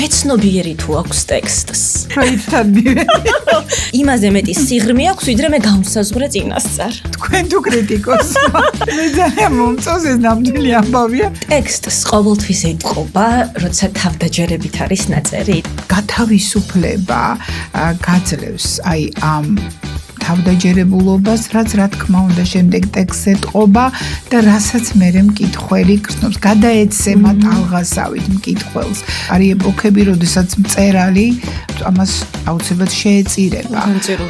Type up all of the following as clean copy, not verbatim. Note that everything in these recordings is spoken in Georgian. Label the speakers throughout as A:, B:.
A: მეცნობიერი თუ აქვს ტექსტს.
B: პროექტთან მივედი.
A: იმაზე მეტი სიღრმე აქვს, ვიდრე მე განვსაზღვრე წინასწარ.
B: თქვენ თუ კრიტიკოსმა. მე ძალიან მომწონს ეს ნამდვილი ამბავია.
A: ტექსტს ყოველთვის ეტყობა, როცა თავდაჯერებით არის ნაწერი.
B: გათავისუფლება გაძლევს აი ამ თავდაჯერებულობას, რაც რა თქმა უნდა შემდეგ ტექსტზე ტყობა და რასაც მერე მკითხველი გრძნობს, გადაეცემა ტალღასავით მკითხველს. არის ეპოქები, როდესაც მწერალი ამას აუცილებლად შეეწირება.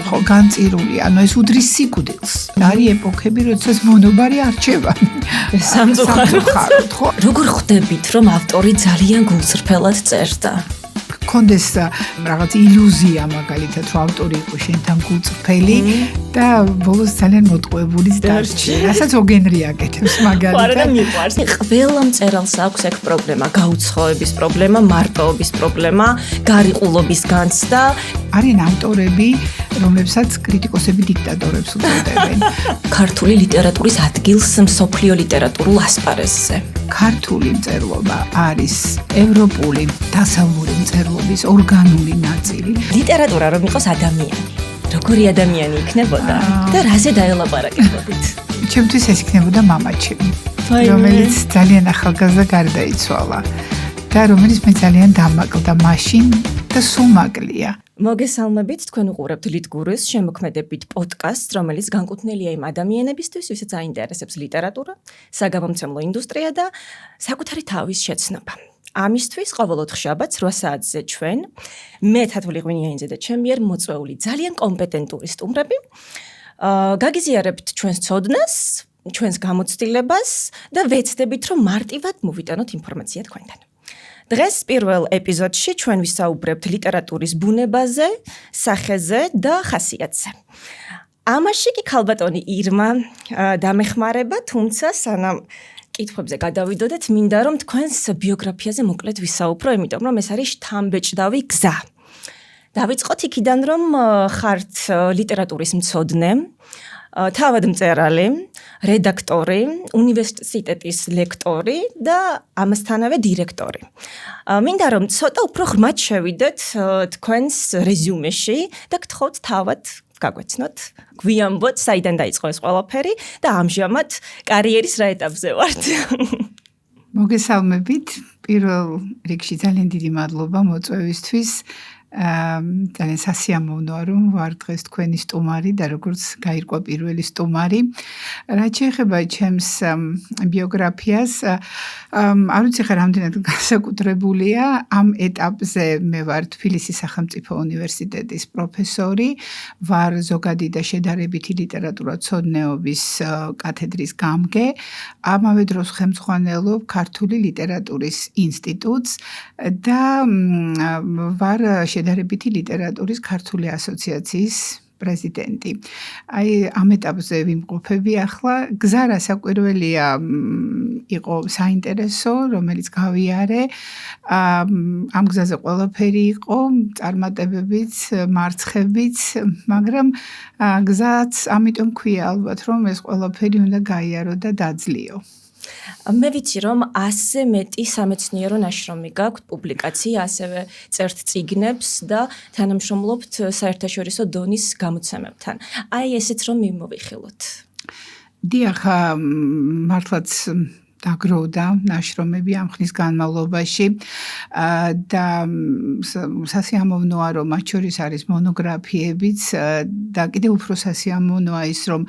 B: ხო, განწირული, ანუ ეს უდრის სიკვდილს. არის ეპოქები, როდესაც მონობარი არჩევანი.
A: სამწუხაროდ, ხო. როგორ ხვდებით, რომ ავტორი ძალიან გულწრფელად წერდა?
B: კონდეს რაღაც ილუზია მაგალითად რომ ავტორი იყო შენთან გულწრფელი და ბოლოს ძალიან მოტყუებულიც დარჩი. რასაც ოგენრი აკეთებს მაგალითად.
A: არა და მიყვარს. ყველა მწერალს აქვს ეგ პრობლემა, გაუცხოების პრობლემა, მარპაობის პრობლემა, გარიყულობის განცდა.
B: არიან ავტორები, რომლებსაც კრიტიკოსები დიქტატორებს უწოდებენ.
A: ქართული ლიტერატურის ადგილს მსოფლიო ლიტერატურულ ასპარეზზე.
B: ქართული მწერლობა არის ევროპული დასავლური მწერლობის ორგანული ნაწილი.
A: ლიტერატურა რომ იყოს ადამიანი. როგორი ადამიანი იქნებოდა და რაზე დაელაპარაკებოდით?
B: ჩემთვის ეს იქნებოდა მამაჩემი, რომელიც ძალიან ახალგაზრდა გარდაიცვალა და რომელიც მე ძალიან დამაკლდა მაშინ და სულ მაკლია.
A: მოგესალმებით, თქვენ უყურებთ ლიტგურუს შემოქმედებით პოდკასტს, რომელიც განკუთვნილია იმ ადამიანებისთვის, ვისაც აინტერესებს ლიტერატურა, საგამომცემლო ინდუსტრია და საკუთარი თავის შეცნობა. ამისთვის ყოველ 4 შაბათს 8 საათზე ჩვენ, მე თათული ღვინიანიძე და ჩემი მიერ მოწვეული ძალიან კომპეტენტური სტუმრები, გაგიზიარებთ ჩვენს ცოდნას, ჩვენს გამოცდილებას და ვეცდებით, რომ მარტივად მოვიტანოთ ინფორმაცია თქვენთან. დღეს პირველ ეპიზოდში ჩვენ ვისაუბრებთ ლიტერატურის ბუნებაზე, სახეზე და ხასიათზე. ამაში კი ქალბატონი ირმა დამეხმარება, თუმცა სანამ კითხვებზე გადავიდოდეთ, მინდა რომ თქვენს ბიოგრაფიაზე მოკლედ ვისაუბრო, იმიტომ რომ ეს არის შთამბეჭდავი გზა. დავიწყოთ იქიდან, რომ ხართ ლიტერატურის მცოდნე, თავად მწერალი, რედაქტორი, უნივერსიტეტის ლექტორი და ამასთანავე დირექტორი. მინდა რომ ცოტა უფრო ღრმად შევიდეთ თქვენს რეზიუმეში და გთხოვთ თავად გაგვეცნოთ, გვიამბოთ, საიდან დაიწყო ეს ყველაფერი და ამჟამად კარიერის რა ეტაპზე ვართ.
B: მოგესალმებით, პირველ რიგში ძალიან დიდი მადლობა მოწვევისთვის. ძალიან სასიამოვნოა რომ ვარ დღეს თქვენი სტუმარი და როგორც გაირკვა პირველი სტუმარი. რაც შეეხება ჩემს ბიოგრაფიას, არ ვიცი ხა რამდენად განსაკუთრებულია, ამ ეტაპზე მე ვარ თბილისის სახელმწიფო უნივერსიტეტის პროფესორი, ვარ ზოგადი და შედარებითი ლიტერატურათმცოდნეობის კათედრის გამგე, ამავე დროს ხელმძღვანელობ ქართული ლიტერატურის ინსტიტუტს და ვარ შედარებითი ლიტერატურის ქართული ასოციაციის პრეზიდენტი. აი ამ ეტაპზე ვიმყოფები ახლა. გზა რასაკვირველია იყო საინტერესო, რომელიც გავიარე. ამ გზაზე ყველაფერი იყო, წარმატებებიც, მარცხებიც, მაგრამ გზაც ამიტომ ქვია ალბათ, რომ ეს ყველაფერი უნდა გაიარო და დაძლიო.
A: მე ვიცი რომ ასე მეტი სამეცნიერო ნაშრომი გაქვთ, პუბლიკაცია, ასევე წერთ წიგნებს და თანამშრომლობთ საერთაშორისო დონის გამოცემებთან. აი ესეც რომ მიმოვიხილოთ.
B: დიახ, მართლაც დაგროვდა ნაშრომები ამ ხნის განმავლობაში და სასიამოვნოა რომ მათ შორის არის მონოგრაფიებიც და კიდევ უფრო სასიამოვნოა ის რომ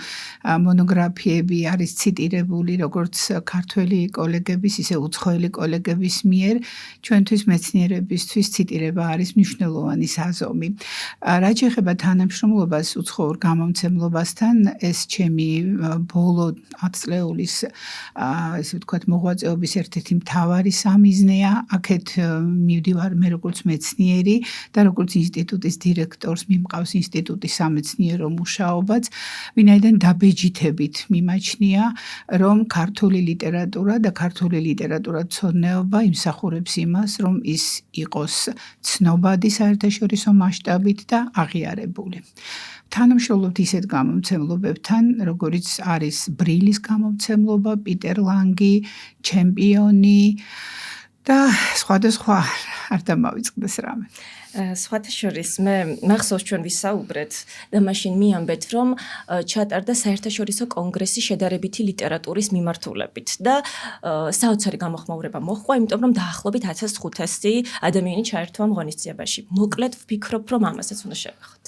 B: მონოგრაფიები არის ციტირებული როგორც ქართველი კოლეგების ისე უცხოელი კოლეგების მიერ ჩვენთვის მეცნიერებისთვის ციტირება არის მნიშვნელოვანი საზომი. რაც შეეხება თანამშრომლობას უცხოურ გამომცემლობასთან ეს ჩემი ბოლო 10 წლეულის ესე ვთქვათ მოღვაწეობის ერთ-ერთი მთავარი სამიზნეა. აქეთ მივდივარ მე როგორც მეცნიერი და როგორც ინსტიტუტის დირექტორს მიმყავს ინსტიტუტის სამეცნიერო მუშაობაც, ვინაიდან დაბეჯითებით მიმაჩნია, რომ ქართული ლიტერატურა და ქართული ლიტერატურათმცოდნეობა იმსახურებს იმას, რომ ის იყოს ცნობადი საერთაშორისო მასშტაბით და აღიარებული. თანამშრომლობთ ისეთ გამომცემლობებთან, როგორიც არის ბრილის გამომცემლობა, პიტერ ლანგი, ჩემპიონი და სხვადასხვა არ დამავიწყდეს რამე.
A: სხვათა შორის მე მახსოვს ჩვენ ვისაუბრეთ და მაშინ მიამბეთ რომ ჩატარდა საერთაშორისო კონგრესი შედარებითი ლიტერატურის მიმართულებით და საოცარი გამოხმაურება მოჰყვა, იმიტომ რომ დაახლოებით 1500 ადამიანი ჩაერთვა ამ ღონისძიებაში. მოკლედ ვფიქრობ რომ ამასაც უნდა შევეხოთ.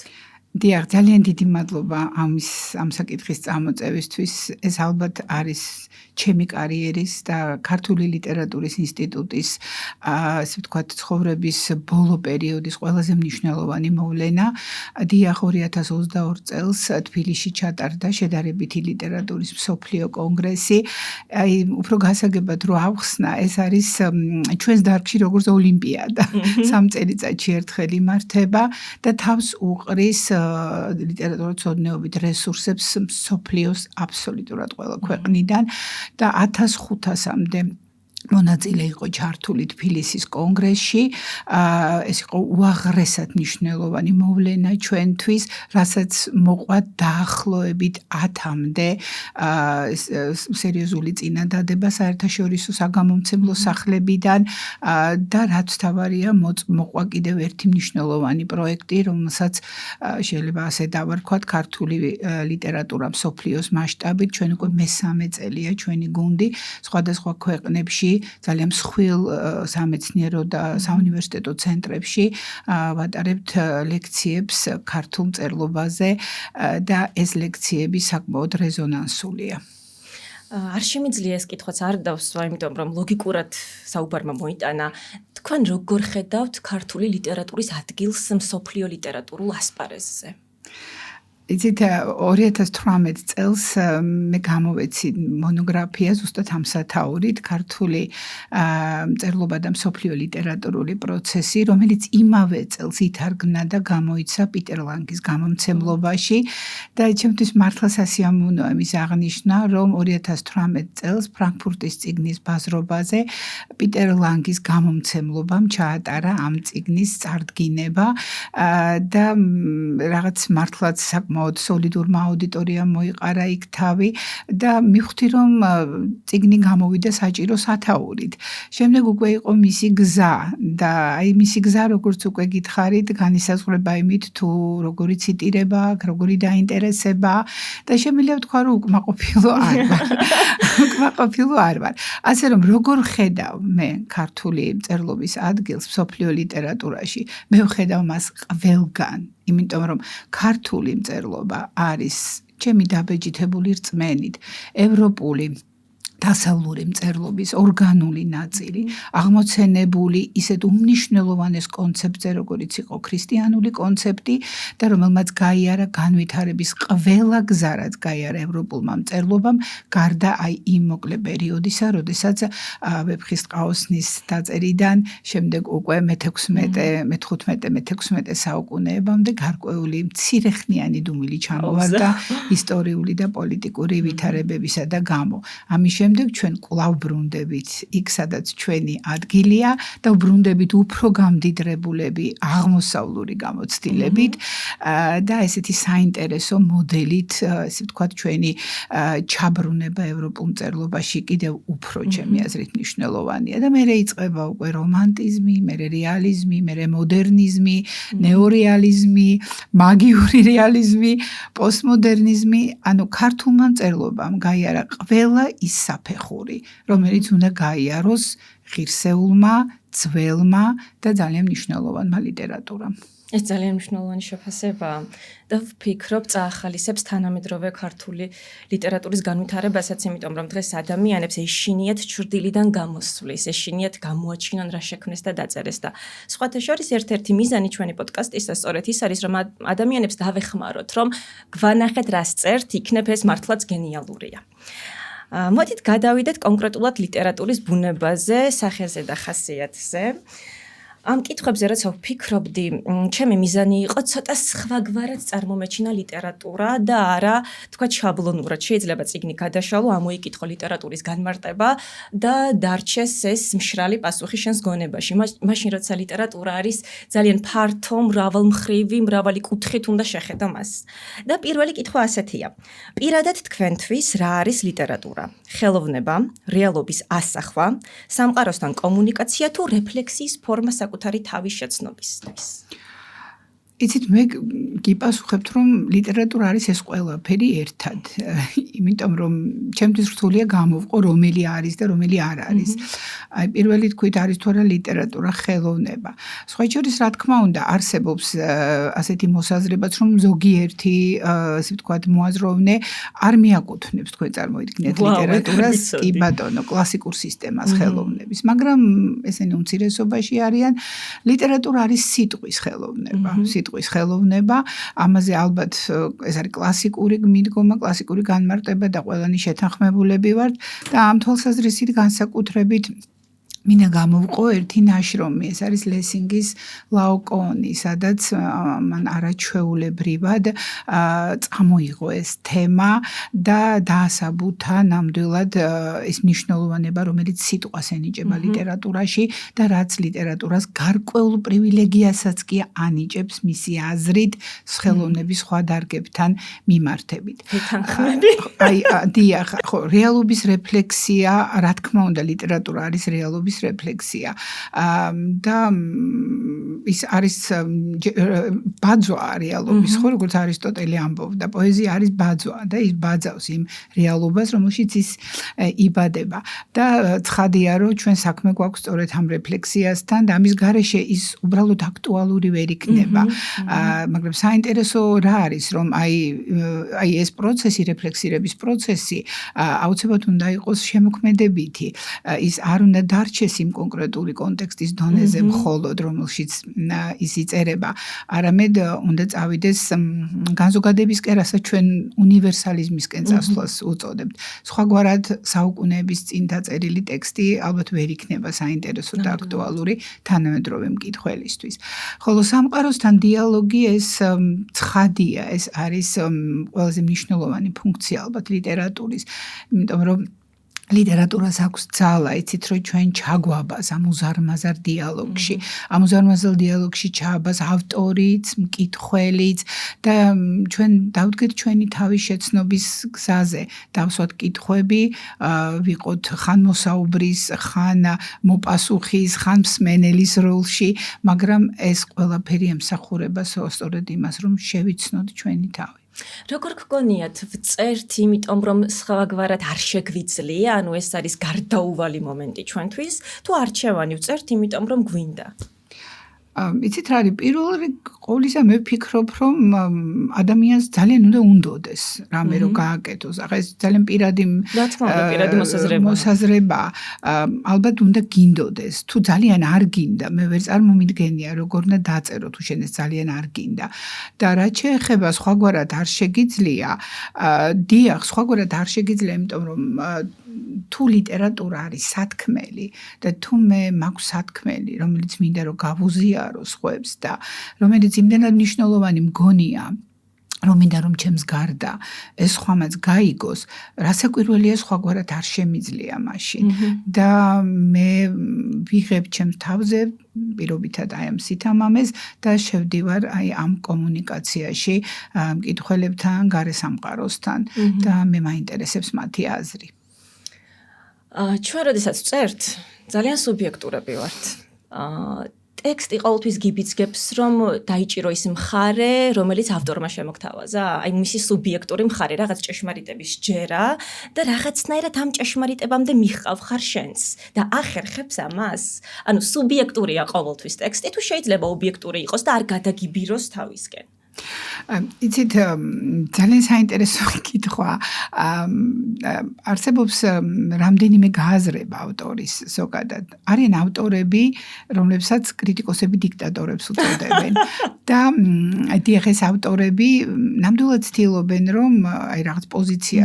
B: დიახ, ძალიან დიდი მადლობა ამ საკითხის წამოწევისთვის. ეს ალბათ არის ჩემი კარიერის და ქართული ლიტერატურის ინსტიტუტის ასე ვთქვათ ცხოვრების ბოლო პერიოდის ყველაზე მნიშვნელოვანი მოვლენა. დიახ, 2022 წელს თბილისში ჩატარდა შედარებითი ლიტერატურის მსოფლიო კონგრესი. აი, უფრო გასაგებად რო ავხსნა, ეს არის ჩვენს დარგში როგორც ოლიმპიადა. 3 წელიწადში ერთხელ იმართება და თავს უყრის ლიტერატურაცოდნეობით რესურსებს მსოფლიოს აბსოლუტურად ყველა ქვეყნიდან და 1500-მდე მონაწილე იყო ჩართული თბილისის კონგრესში. ეს იყო უაღრესად მნიშვნელოვანი მოვლენა ჩვენთვის, რასაც მოყვა დაახლოებით 10-მდე სერიოზული წინადადება საერთაშორისო საგამომცემლო სახლებიდან და რაც თავარია მოყვა კიდევ ერთი მნიშვნელოვანი პროექტი, რომელსაც შეიძლება ასე დავარქვათ, ქართული ლიტერატურა მსოფლიოს მასშტაბით. ჩვენ უკვე მესამე წელია ჩვენი გუნდი სხვადასხვა ქვეყნებში ძალიან მსხვილ სამეცნიერო და საუნივერსიტეტო ცენტრებში ვატარებთ ლექციებს ქართულ მწერლობაზე და ეს ლექციები საკმაოდ რეზონანსულია.
A: არ შემიძლია ეს კითხვაც არ დავსვა, იმიტომ რომ ლოგიკურად საუბარმა მოიტანა. თქვენ როგორ ხედავთ ქართული ლიტერატურის ადგილს მსოფლიო ლიტერატურულ ასპარეზზე?
B: იცით 2018 წელს მე გამოვეცი მონოგრაფია ზუსტად ამ სათაურით ქართული მწერლობა და მსოფლიო ლიტერატურული პროცესი, რომელიც იმავე წელს ითარგმნა და გამოიცა პიტერ ლანგის გამომცემლობაში და ჩემთვის მართლა სასიამოვნოა იმის აღნიშვნა, რომ 2018 წელს ფრანკფურტის წიგნის ბაზრობაზე პიტერ ლანგის გამომცემლობამ ჩაატარა ამ წიგნის წარდგინება და რაღაც მართლაც საკმაოდ სოლიდურმა აუდიტორიამ მოიყარა იქ თავი და მივხვდი რომ წიგნი გამოვიდა საჭირო სათაურით. შემდეგ უკვე იყო მისი გზა და აი მისი გზა როგორც უკვე გითხარით, განისაზღვრება იმით თუ როგორი ციტირება აქვს, როგორი დაინტერესება და შემიძლია ვთქვა რომ უკმაყოფილო არ ვარ. უკმაყოფილო არ ვარ. ასე რომ როგორ ხედავ მე ქართული მწერლობის ადგილს მსოფლიო ლიტერატურაში? მე ვხედავ მას ყველგან. იმიტომ რომ ქართული მწერლობა არის ჩემი დაბეჭდებული რწმენით ევროპული დასავლური მწერლობის ორგანული ნაწილი, აღმოცენებული ისეთ უმნიშვნელოვანეს კონცეფტზე, როგორიც იყო ქრისტიანული კონცეფტი და რომელმაც გაიარა განვითარების ყველა გზა, რაც გაიარა ევროპულმა მწერლობამ, გარდა აი იმ მოკლე პერიოდისა, როდესაც ვეფხისტყაოსნის დაწერიდან შემდეგ უკვე მე-15-მე-16 საუკუნეებამდე გარკვეული მცირეხნიანი დუმილი ჩამოვარდა ისტორიული და პოლიტიკური ვითარებებისა და გამო. ამის შემდეგ ჩვენ კვლავ ბრუნდებით იქ, სადაც ჩვენი ადგილია და ბრუნდებით უფრო გამდიდრებულები აღმოსავლური გამოცდილებით და ესეთი საინტერესო მოდელით, ესე ვთქვათ, ჩვენი ჩაბრუნება ევროპულ მწერლობაში კიდევ უფრო ჩემი აზრით მნიშვნელოვანია და მერე იწყება უკვე რომანტიზმი, მერე რეალიზმი, მერე მოდერნიზმი, ნეორეალიზმი, მაგიური რეალიზმი, პოსტმოდერნიზმი, ანუ ქართულმა მწერლობამ გაიარა ყველა ის საფეხური, რომელიც უნდა გაიაროს ღირსეულმა, ძველმა და ძალიან მნიშვნელოვანმა ლიტერატურამ.
A: ეს ძალიან მნიშვნელოვანი შეფასებაა და ვფიქრობ წაახალისებს თანამედროვე ქართული ლიტერატურის განვითარებასაც, იმიტომ რომ დღეს ადამიანებს ეშინიათ ჩრდილიდან გამოსვლის, ეშინიათ გამოაჩინონ რა შექმნეს და დაწერეს და სხვათა შორის ერთ-ერთი მიზანი ჩვენი პოდკასტისა სწორედ ის არის, რომ ადამიანებს დავეხმაროთ, რომ გვანახეთ რას წერთ, იქნებ ეს მართლაც გენიალურია. მოდით გადავიდეთ კონკრეტულად ლიტერატურის ბუნებაზე, სახეზე და ხასიათზე. ამ კითხვებზე რაც ვფიქრობდი, ჩემი მიზანი იყო ცოტა სხვაგვარად წარმომეჩინა ლიტერატურა და არა თქვა შაბლონურად. შეიძლება წიგნი გადაშალო, ამოიკითხო ლიტერატურის განმარტება და დარჩეს ეს მშრალი პასუხი შენს გონებაში. მაშინ როცა ლიტერატურა არის ძალიან ფართო, მრავალმხრივი, მრავალი კუთხით უნდა შეხედო მას. და პირველი კითხვა ასეთია. პირადად თქვენთვის რა არის ლიტერატურა? ხელოვნება, რეალობის ასახვა, სამყაროსთან კომუნიკაცია თუ რეფლექსიის ფორმა საკუთარი თავის შეცნობისთვის?
B: იცით, მე გიპასუხებთ, რომ ლიტერატურა არის ეს ყველაფერი ერთად. იმიტომ რომ ჩემთვის რთულია გამოვყო რომელი არის და რომელი არ არის. აი პირველი თქვით არის თუ არა ლიტერატურა, ხელოვნება. სხვა შორის რა თქმა უნდა არსებობს ასეთი მოსაზრებაც, რომ ზოგიერთი ასე ვთქვათ მოაზროვნე არ მიაკუთვნებს თქვენ წარმოიდგინეთ ლიტერატურას, კი ბატონო, კლასიკურ სისტემას ხელოვნების, მაგრამ ესენი უმცირესობაში არიან. ლიტერატურა არის სიტყვის ხელოვნება. სიტყვის ხელოვნება, ამაზე ალბათ ეს არის კლასიკური მიდგომა, კლასიკური განმარტება და ყველანი შეთანხმებულები ვართ და ამ თვალსაზრისით განსაკუთრებით მინდა გამოვყო ერთი ნაშრომი, ეს არის ლესინგის ლაოკოონი, სადაც მან არაჩვეულებრივად წამოიღო ეს თემა და დაასაბუთა ნამდვილად ეს მნიშვნელოვანება, რომელიც სიტყვას ენიჭება ლიტერატურაში და რაც ლიტერატურას გარკვეულ პრივილეგიასაც კი ანიჭებს მისი აზრით ხელოვნების სხვა დარგებთან მიმართებით. აი, დიახ, ხო, რეალობის რეფლექსია, რა თქმა უნდა, ლიტერატურა არის რეალობის რეფლექსია და ის არის ბაძვა რეალობის, ხო, როგორც არისტოტელი ამბობდა, პოეზია არის ბაძვა და ის ბაძავს იმ რეალობას, რომელშიც ის იბადება და ცხადია, რომ ჩვენ საქმე გვაქვს სწორედ ამ რეფლექსიასთან და ამის გარეშე ის უბრალოდ აქტუალური ვერ იქნება. მაგრამ საინტერესო რა არის, რომ აი ეს პროცესი, რეფლექსირების პროცესი აუცილებლად უნდა იყოს შემოქმედებითი. ის არ უნდა დარჩეს იმ კონკრეტული კონტექსტის დონეზე მხოლოდ, რომელშიც ის იწერება, არამედ უნდა წავიდეს განზოგადებისკენ, რასაც ჩვენ უნივერსალიზმისკენ წასვლას უწოდებთ. სხვაგვარად საუკუნეების წინ დაწერილი ტექსტი ალბათ ვერ იქნება საინტერესო და აქტუალური თანამედროვე მკითხველისთვის. ხოლო სამყაროსთან დიალოგი ეს ცხადია, ეს არის ყველაზე მნიშვნელოვანი ფუნქცია ალბათ ლიტერატურის, იმიტომ რომ ლიტერატურას აქვს ძალა, იცით, რომ ჩვენ ჩაგვაბას ამ უზარმაზარ დიალოგში. ამ უზარმაზარ დიალოგში ჩააბას ავტორიც, მკითხველიც და ჩვენ დავდგეთ ჩვენი თავის შეცნობის გზაზე, დავსვათ კითხვები, ვიყოთ ხან მოსაუბრის, ხან მოპასუხის, ხან მსმენელის როლში, მაგრამ ეს ყველაფერი ემსახურება სწორედ იმას, რომ შევიცნოთ ჩვენი თავი.
A: როგორ გგონიათ, ვწერთ იმიტომ, რომ სხვაგვარად არ შეგვიძლია, ანუ ეს არის გარდაუვალი მომენტი ჩვენთვის, თუ არჩევანი ვწერთ იმიტომ, რომ გვინდა?
B: იცით რა არის, პირველ ყოვლისა მე ვფიქრობ, რომ ადამიანს ძალიან უნდა უნდოდეს რამე რო გააკეთოს. ახლა ეს ძალიან პირადი მოსაზრება, ალბათ უნდა გინდოდეს. თუ ძალიან არ გინდა, მე ვერ წარმომიდგენია როგორ უნდა დაწერო თუ შენ ეს ძალიან არ გინდა. და რაც შეეხება სხვაგვარად არ შეგიძლია, დიახ, სხვაგვარად არ შეგიძლია, იმიტომ რომ თუ ლიტერატურა არის სათქმელი და თუ მე მაქვს სათქმელი, რომელიც მინდა რომ გავუზიარო სხვებს და რომელიც იმდენად მნიშვნელოვანი მგონია, რომ მინდა რომ ჩემს გარდა ეს ხვამაც გაიგოს, რასაკვირველია სხვაგვარად არ შემიძლია მაშინ. და მე ვიღებ ჩემს თავზე პირობითად აი ამ სითამამეს და შევდივარ აი ამ კომუნიკაციაში მკითხველებთან, გარესამყაროსთან და მე მაინტერესებს მათი აზრი.
A: ჩვენ როდესაც ვწერთ, ძალიან სუბიექტურები ვართ. ტექსტი ყოველთვის გიბიძგებს, რომ დაიჭირო ის მხარე, რომელიც ავტორმა შემოგთავაზა, აი მისი სუბიექტური მხარე, რაღაც ჭეშმარიტების ჯერა და რაღაცნაირად ამ ჭეშმარიტებამდე მიხავ ხარ შენს და ახერხებს ამას. ანუ სუბიექტურია ყოველთვის ტექსტი, თუ შეიძლება ობიექტური იყოს და არ გადაგიბიროს თავისკენ.
B: იცით, ძალიან საინტერესო კითხვა. არსებობს რამდენიმე გააზრება ავტორის ზოგადად. არიან ავტორები, რომლებსაც კრიტიკოსები დიქტატორებს უწოდებენ. და დიახ, ეს ავტორები ნამდვილად ცდილობენ, რომ აი რაღაც პოზიცია,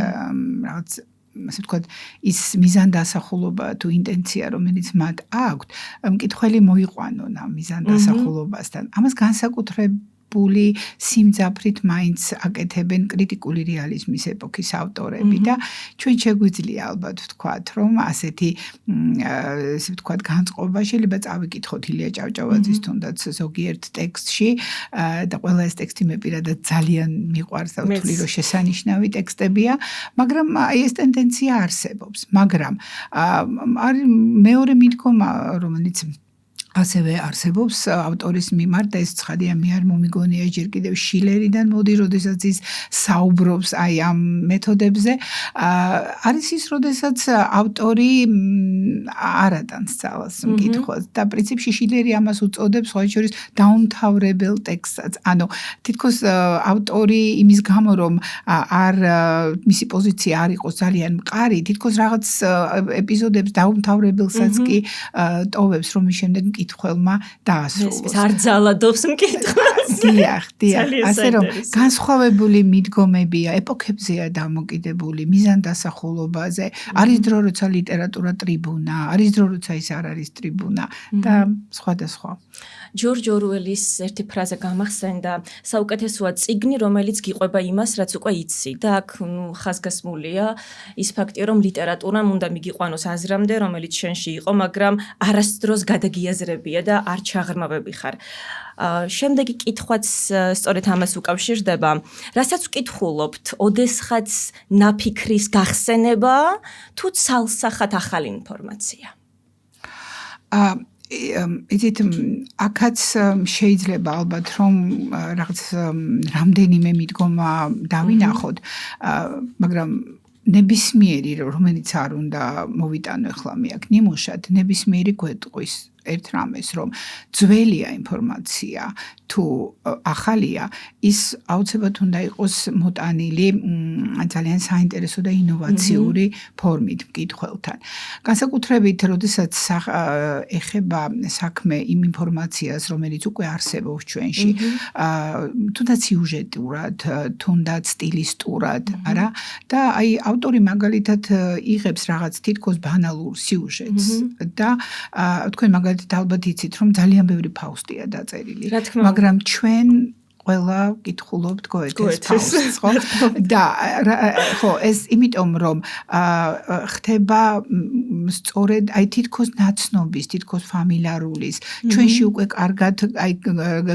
B: რაღაც ასე ვთქვათ, ის მიზანდასახულობა თუ ინტენცია, რომელიც მათ აქვთ, მკითხველი მოიყვანონ ამ მიზანდასახულობასთან. ამას განსაკუთრებული სიმძაფრით მაინც აკეთებენ კრიტიკული რეალიზმის ეპოქის ავტორები და ჩვენ შეგვიძლია ალბათ ვთქვათ, რომ ასეთი ესე ვთქვათ, განწყობა შეიძლება წავიკითხოთ ილია ჭავჭავაძის თუნდაც ზოგიერთ ტექსტში და ყველა ეს ტექსტი მე პირადად ძალიან მიყვარს და ვთვლი, რომ შესანიშნავი ტექსტებია, მაგრამ აი ეს ტენდენცია არსებობს, მაგრამ არის მეორე მიდგომა, რომელიც ასევე არსებობს ავტორის მიმართ და ეს ცხადია მე არ მომიგონია ჯერ კიდევ შილერიდან მოდი, როდესაც ის საუბრობს აი ამ მეთოდებზე. არის ის, როდესაც ავტორი არ ატანს ძალას მკითხვას და პრინციპში შილერი ამას უწოდებს სხვა შორის დაუმთავრებელ ტექსტსაც. ანუ თითქოს ავტორი იმის გამო, რომ არ მისი პოზიცია არ იყოს ძალიან მყარი, თითქოს რაღაც ეპიზოდებს დაუმთავრებელსაც კი ტოვებს, რომ მის შემდეგ მკითხველმა დაასრულოს.
A: არ ძალადობს მკითხველს.
B: დიახ. ასე რომ განსხვავებული მიდგომებია, ეპოქებზეა დამოკიდებული, მიზანდასახულობაზე. არის დრო, როცა ლიტერატურა ტრიბუნა, არის დრო, როცა ის არ არის ტრიბუნა და სხვადასხვა.
A: ჯორჯ ორუელის ერთი ფრაზა გამახსენდა, საუკეთესოა წიგნი, რომელიც გიყვება იმას, რაც უკვე იცი და აქ ხაზგასმულია ის ფაქტია, რომ ლიტერატურამ უნდა მიგიყვანოს აზრამდე, რომელიც შენში იყო, მაგრამ არასდროს გადაგიაზრებია და არ ჩაღრმავები ხარ. შემდეგი კითხვაც სწორედ ამას უკავშირდება, რასაც ვკითხულობთ, ოდესღაც ნაფიქრის გახსენება თუ ცალსახად ახალი ინფორმაცია?
B: იცით, აქაც შეიძლება ალბათ რომ რაღაც რამდენიმე მიდგომა დავინახოთ, მაგრამ ნებისმიერი, რომელიც არ უნდა მოვიტანო ახლა მე აქ ნიმუშად, ნებისმიერი გვეტყვის ერთ რამეს, რომ ძველია ინფორმაცია თუ ახალია, ის აუცილებლად უნდა იყოს მოტანილი ძალიან საინტერესო და ინოვაციური ფორმით მკითხველთან. განსაკუთრებით, როდესაც ეხება საქმე იმ ინფორმაციას, რომელიც უკვე არსებობს ჩვენში, თუნდაც სიუჟეტურად, თუნდაც სტილისტურად, არა? და აი ავტორი მაგალითად იღებს რაღაც თითქოს ბანალურ სიუჟეტს და თქვენ მაგალითად ალბათ იცით, რომ ძალიან ბევრი ფაუსტია დაწერილი, მაგრამ ჩვენ ყველა ვკითხულობთ გოეთეს ფაუსტს, ხო? და ხო, ეს იმიტომ რომ ხდება სწორედ აი თითქოს ნაცნობის, თითქოს ფამილიარულის, ჩვენში უკვე კარგად აი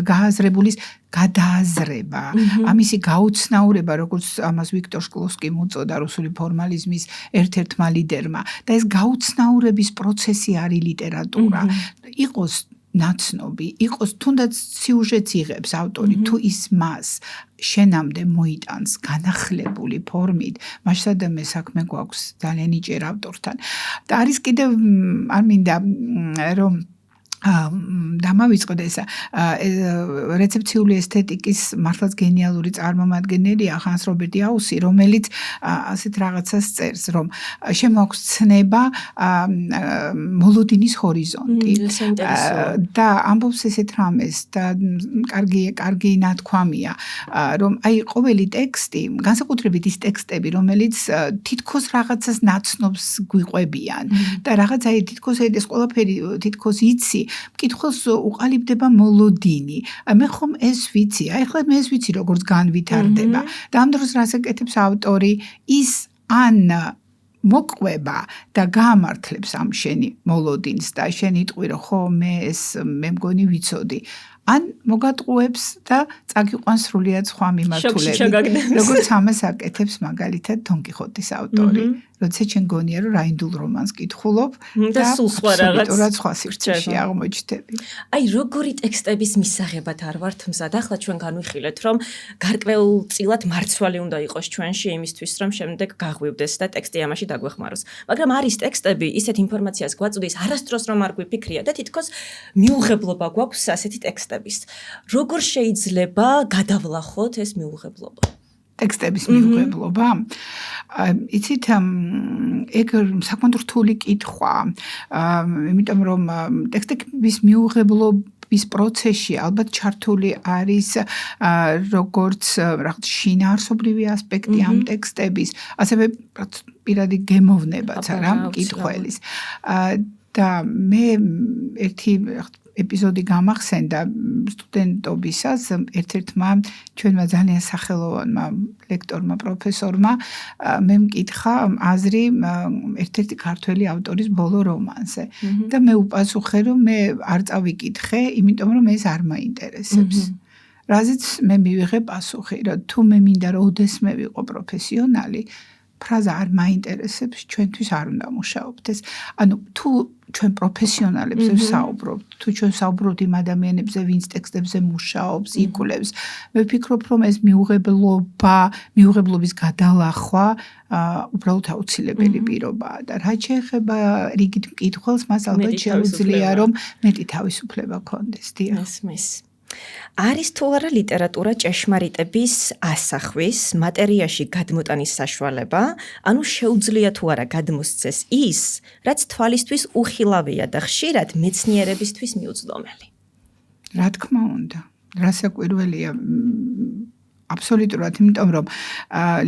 B: გააზრებულის გადააზრება, ამისი გაუცნაურება, როგორც ამას ვიქტორ შკლოვსკიმ უწოდა რუსული ფორმალიზმის ერთ-ერთმა ლიდერმა, და ეს გაუცნაურების პროცესი არის ლიტერატურა. იყოს ნაცნობი, იყოს თუნდაც სიუჟეტს იღებს ავტორი, თუ ის მას შენამდე მოიტანს განახლებული ფორმით, მასშტაბზე საქმე გვაქვს ძალიან იჭერ ავტორთან. და არის კიდევ არ მინდა რომ დამავიწყდეს რეცეპციული ესთეტიკის მართლაც გენიალური წარმომადგენელია ხანს რობერტი აუსი, რომელიც ასეთ რაღაცას წერს, რომ შემოაქვს ცნება მოლოდინის ჰორიზონტი და ამბობს ესეთ რამეს და კარგი ნათქვამია, რომ აი ყოველი ტექსტი, განსაკუთრებით ის ტექსტები, რომელიც თითქოს რაღაცას ნაცნობს გვიყვებიან და რაღაც აი თითქოს ეს ყველაფერი თითქოს იცი, მკითხველს უყალიბდება მოლოდინი. მე ხომ ეს ვიცი, აი ახლა მე ეს ვიცი როგორც განვითარდება. და ამ დროს რას აკეთებს ავტორი, ის ან მოყვება და გაამართლებს ამ შენი მოლოდინს და შენ იტყვი რომ ხო მე მგონი ვიცოდი. ან მოგატყუებს და წაგიყვანს სრულიად სხვა მიმართულებით. როგორც ამას აკეთებს მაგალითად დონ კიხოტის ავტორი. როცა ჩვენ გონია რომ რაინდულ რომანს კითხულობ და
A: სულ სხვა რაღაც
B: სხვა სივრცეში აღმოჩნდები.
A: აი როგორი ტექსტების მისაღებად არ ვართ მზად. ახლა ჩვენ განვიხილეთ რომ გარკვეულწილად მარცვალი უნდა იყოს ჩვენში იმისთვის რომ შემდეგ გაღვივდეს და ტექსტი ამაში დაგვეხმაროს. მაგრამ არის ტექსტები ისეთ ინფორმაციას გვაწვდის არასდროს რომ არ გვიფიქრია და თითქოს მიუღებლობა გვაქვს ასეთი ტექსტების. როგორ შეიძლება გადავლახოთ ეს მიუღებლობა?
B: ტექსტების მიუღებლობა. იცით, ეგ საკმაოდ რთული კითხვა. იმიტომ რომ ტექსტების მიუღებლობა ის პროცესში ალბათ ჩართული არის როგორც რაღაც შინაარსობრივი ასპექტი ამ ტექსტების, ასევე პირადი გემოვნებაც არა მკითხველის. და მე ერთი ეპიზოდი გამახსენდა სტუდენტობისას ერთ-ერთმა ჩვენმა ძალიან სახელოვანმა ლექტორმა, პროფესორმა მე მკითხა აზრი ერთ-ერთი ქართველი ავტორის ბოლო რომანზე და მე უპასუხე რომ მე არ წავიკითხე, იმიტომ რომ ეს არ მაინტერესებს. რაზეც მე მივიღე პასუხი, რომ თუ მე მინდა რომ ოდესმე ვიყო პროფესიონალი, ფრაზა არ მაინტერესებს, ჩვენთვის არ უნდა მუშაობთ ეს. ანუ თუ ჩვენ პროფესიონალებზე ვსაუბრობთ, თუ ჩვენ ვსაუბრობთ იმ ადამიანებზე, ვინც ტექსტებზე მუშაობს, იკვლევს, მე ვფიქრობ, რომ ეს მიუღებლობის გადალახვა უბრალოდ აუცილებელი პირობაა და რაც შეეხება რიგით მკითხველს, მას ალბათ შეუძლია რომ მეტი თავისუფლება ქონდეს.
A: ესმის. არის თუ არა ლიტერატურა ჭეშმარიტების ასახვის, მატერიაში გადმოტანის საშუალება, ანუ შეუძლია თუ არა გადმოსცეს ის, რაც თვალისთვის უხილავია და ხშირად მეცნიერებისთვის მიუწვდომელი.
B: რა თქმა უნდა, რასაკვირველია, აბსოლუტურად, იმიტომ რომ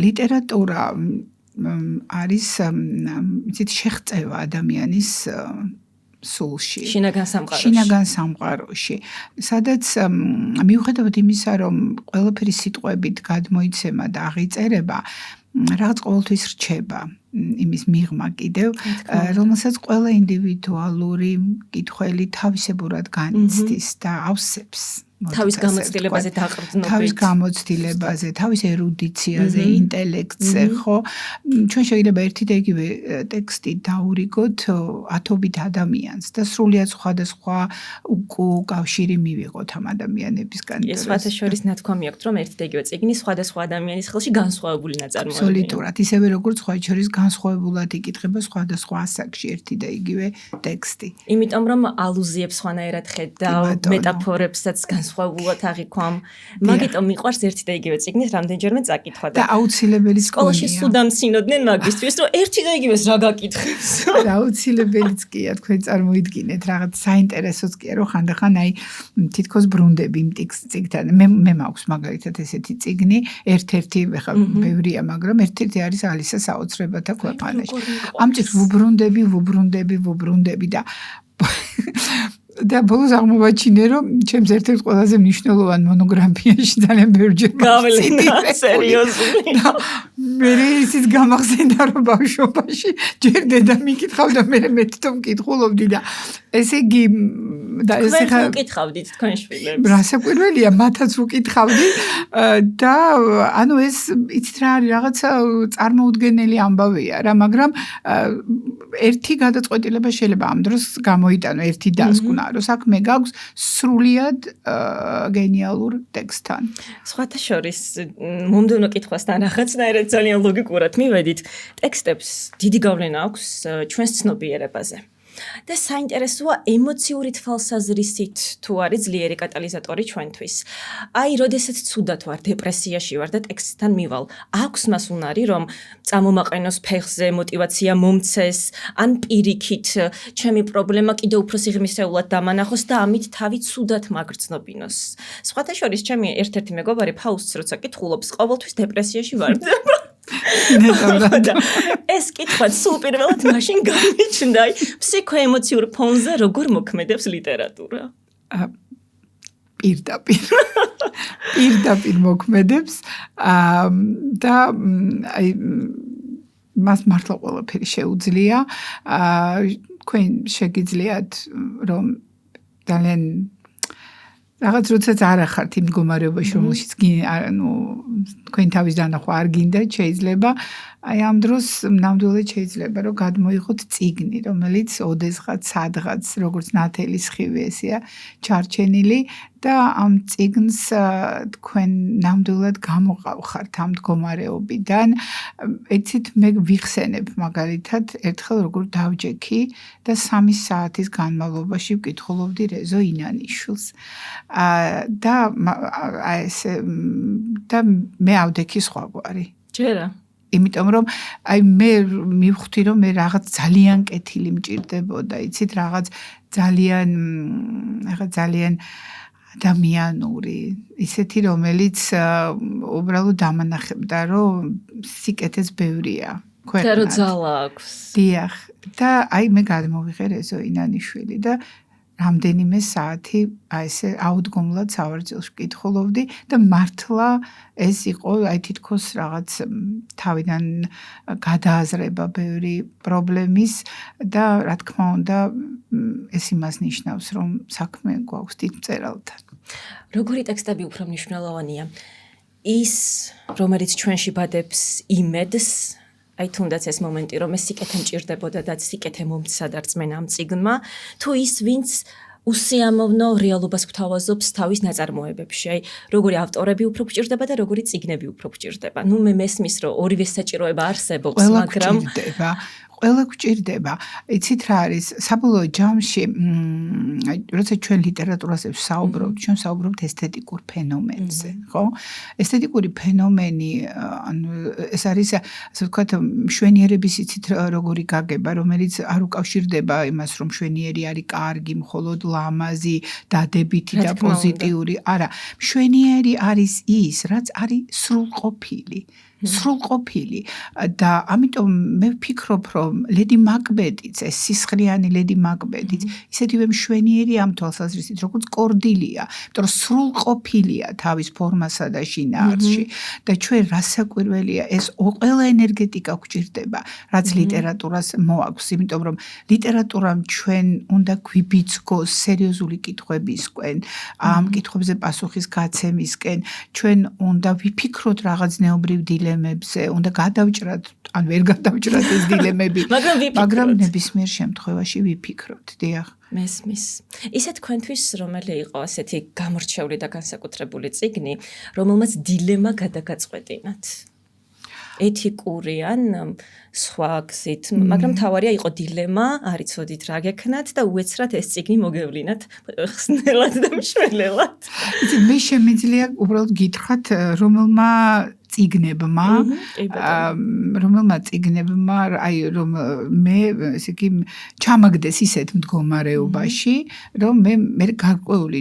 B: ლიტერატურა არის იცით შეღწევა ადამიანის სულში, შინაგან სამყაროში, სადაც მიუხედავად იმისა, რომ ყველაფერი სიტყვებით გადმოიცემა და აღიწერება, რაღაც ყოველთვის რჩება იმის მიღმა კიდევ, რომელსაც ყველა ინდივიდუალური მკითხველი თავისებურად განიცდის და ავსებს.
A: თავის გამოცდილებაზე დაყრდნობით.
B: თავის გამოცდილებაზე, თავის ერუდიციაზე, ინტელექტზე, ხო? ჩვენ შეიძლება ერთი და იგივე ტექსტი დაურიგოთ ათობით ადამიანს და სრულიად სხვადასხვა უკავშირი მივიღოთ ამ ადამიანებისგან.
A: ეს სხვათა შორის ნათქვამი აქვს, რომ ერთი და იგივე წიგნი სხვადასხვა ადამიანის ხელში განსხვავებული ნაწარმოებია.
B: აბსოლუტურად, ისევე როგორც სხვათა შორის განსხვავებულად იკითხება სხვადასხვა ასაკში ერთი და იგივე ტექსტი.
A: იმიტომ რომ ალუზიებს სხვანაირად ხედავ, მეტაფორებსაც სხვაულად აღიქვამ. მაგიტომ მიყვარს ერთი და იგივე წიგნის რამდენჯერმე წაკითხვა
B: და აუცილებელიც გონია.
A: სკოლაში სუდამცინოდნენ მაგისთვის, რომ ერთი და იგივეს რა გაკითხებს.
B: და აუცილებელიც კია, თქვენ წარმოიდგინეთ, რაღაც საინტერესოც კია, რომ ხანდახან აი თითქოს ბრუნდები იმ წიგნთან. მე მაქვს მაგალითად ესეთი წიგნი, ერთ-ერთი, ხა ბევრია, მაგრამ ერთ-ერთი არის ალისა საოცრებათა ქვეყანაში. ამ წიგნს ვუბრუნდები და ბოლოს აღმოვაჩინე, რომ ჩემს ერთ-ერთ ყველაზე მნიშვნელოვან მონოგრაფიაში ძალიან ბევრჯერ
A: გავლენა, სერიოზული.
B: მე ისიც გამახსენდა, რომ ბავშვობაში ჯერ დედა მიკითხავდა, მე თვითონ მკითხულობდი და ესე იგი და ესე ხა
A: მკითხავდით თქვენ შვილებს.
B: რასაკვირველია, მათაც ვკითხავდი და ანუ ეს იცით რა არის, რაღაცა წარმოუდგენელი ამბავია რა, მაგრამ ერთი გადაწყვეტილება შეიძლება ამ დროს გამოიტანო, ერთი დასკვნა, რომ საქმე გაქვს სრულიად გენიალურ ტექსტთან.
A: სხვათა შორის მომდევნო კითხვასთან რაღაცნაირად ძალიან ლოგიკურად მივედით, ტექსტებს დიდი გავლენა აქვს ჩვენს ცნობიერებაზე. და საინტერესოა ემოციური თვალსაზრისით თუ არის ძლიერი კატალიზატორი ჩვენთვის. აი, როდესაც ცუდად ვარ, დეპრესიაში ვარ და ტექსტთან მივალ, აქვს მას უნარი, რომ წამომაყენოს ფეხზე, мотиваცია მომცეს, ან პირიქით, ჩემი პრობლემა კიდევ უფრო სიღრმისეულად დამანახოს და ამით თავი ცუდად მაგრძნობინოს. სხვათა შორის, ჩემი ერთ-ერთი მეგობარი ფაუსტს როცა კითხულობს, ყოველთვის დეპრესიაში ვარ. ეს კითხვა სულ პირველად მაშინ გამიჩნდა, ფსიქოემოციურ ფონზე როგორ მოქმედებს ლიტერატურა?
B: პირდაპირ მოქმედებს და აი მას მართლა ყველაფერი შეუძლია. თქვენ შეგიძლიათ რომ ძალიან რაღაც როდესაც არ ახართ იმ მდგომარეობაში, რომელშიც ანუ თქვენ თავის დანახვა არ გინდათ, შეიძლება აი ამ დროს ნამდვილად შეიძლება რომ გადმოიღოთ წიგნი, რომელიც ოდესღაც სადღაც როგორც ნათელი სხივი ესეა ჩარჩენილი და ამ წიგნს თქვენ ნამდვილად გამოყავხართ ამ მდგომარეობიდან. ეცით მე ვიხსენებ მაგალითად ერთხელ როგორ დავჯექი და 3 საათის განმავლობაში ვკითხულობდი რეზო ინანიშვილს. და მე ავდექი სხვაგვარი.
A: ჯერა
B: იმიტომ რომ აი მე მივხვდი რომ მე რაღაც ძალიან კეთილი მჭირდებოდა, იცით, რაღაც ძალიან ადამიანური, ისეთი რომელიც უბრალოდ დამანახებდა რომ სიკეთეს ბევრია
A: და რო ძალა აქვს.
B: დიახ, და აი მე გადმოვიღე რეზო ინანიშვილი და რამდენიმე საათი აი ესე აუდგომლად სავარძელში ვკითხულობდი და მართლა ეს იყო აი თითქოს რაღაც თავიდან გადააზრება ბევრი პრობლემის და რა თქმა უნდა ეს იმას ნიშნავს რომ საქმე გვაქვს დიდ მწერალთან.
A: როგორი ტექსტები უფრო მნიშვნელოვანია? ის რომელიც ჩვენში ბადებს იმედს, აი თუნდაც ეს მომენტი რომ ეს სიკეთე მჭირდებოდა და სიკეთე მომცდა რწმენა ამ წიგნმა, თუ ის ვინც უსიამოვნო რეალობას გვთავაზობს თავის ნაწარმოებებში. აი როგორი ავტორები უფრო გვჭირდება და როგორი წიგნები უფრო გვჭირდება. ნუ მე მესმის რომ ორივე საჭიროება არსებობს, მაგრამ
B: ყველა გვჭირდება. იცით რა არის? საბოლოო ჯამში, როცა ჩვენ ლიტერატურაზე ვსაუბრობთ, ჩვენ ვსაუბრობთ ესთეტიკურ ფენომენზე, ხო? ესთეტიკური ფენომენი, ანუ ეს არის, ასე ვთქვათ, მშვენიერების იცით როგორი გაგება, რომელიც არ უკავშირდება იმას, რომ მშვენიერი არის კარგი, მხოლოდ ლამაზი, დადებითი და პოზიტიური. არა, მშვენიერი არის ის, რაც არის სრულყოფილი. სრულყოფილი და ამიტომ მე ვფიქრობ რომ ლედი მაკბეტიც ეს სისხლიანი ლედი მაკბეტიც ისეთივე მშვენიერი ამ თვალსაზრისით როგორც კორდილია, იმიტომ რომ სრულყოფილია თავის ფორმასა და შინაარსში და ჩვენ რასაკვირველია ეს ყველა ენერგეტიკა გვჭირდება რაც ლიტერატურას მოაქვს, იმიტომ რომ ლიტერატურამ ჩვენ უნდა გვიბიძგოს სერიოზული კითხვებისკენ, ამ კითხვებზე პასუხის გაცემისკენ, ჩვენ უნდა ვიფიქროთ რაღაცნაირ დილემებზე, უნდა გადავჭრათ, ან ვერ გადავჭრათ ეს დილემები, მაგრამ ნებისმიერ შემთხვევაში ვიფიქროთ, დიახ.
A: მესმის. ისე თქვენთვის რომელი იყო ასეთი გამორჩეული და განსაკუთრებული წიგნი, რომელმაც დილემა გადაგაწყვეტინათ? ეთიკური ან სხვა გზით, მაგრამ თავარია იყო დილემა, არ იცოდით რა გექნათ და უეცრად ეს წიგნი მოგევლინათ ხსნელად და მშველელად.
B: იცით, მე შემიძლია უბრალოდ გითხრათ, რომელმა წიგნებმა, აი რომ მე ესე იგი ჩამაგდეს ისეთ მდგომარეობაში, რომ მე გარკვეული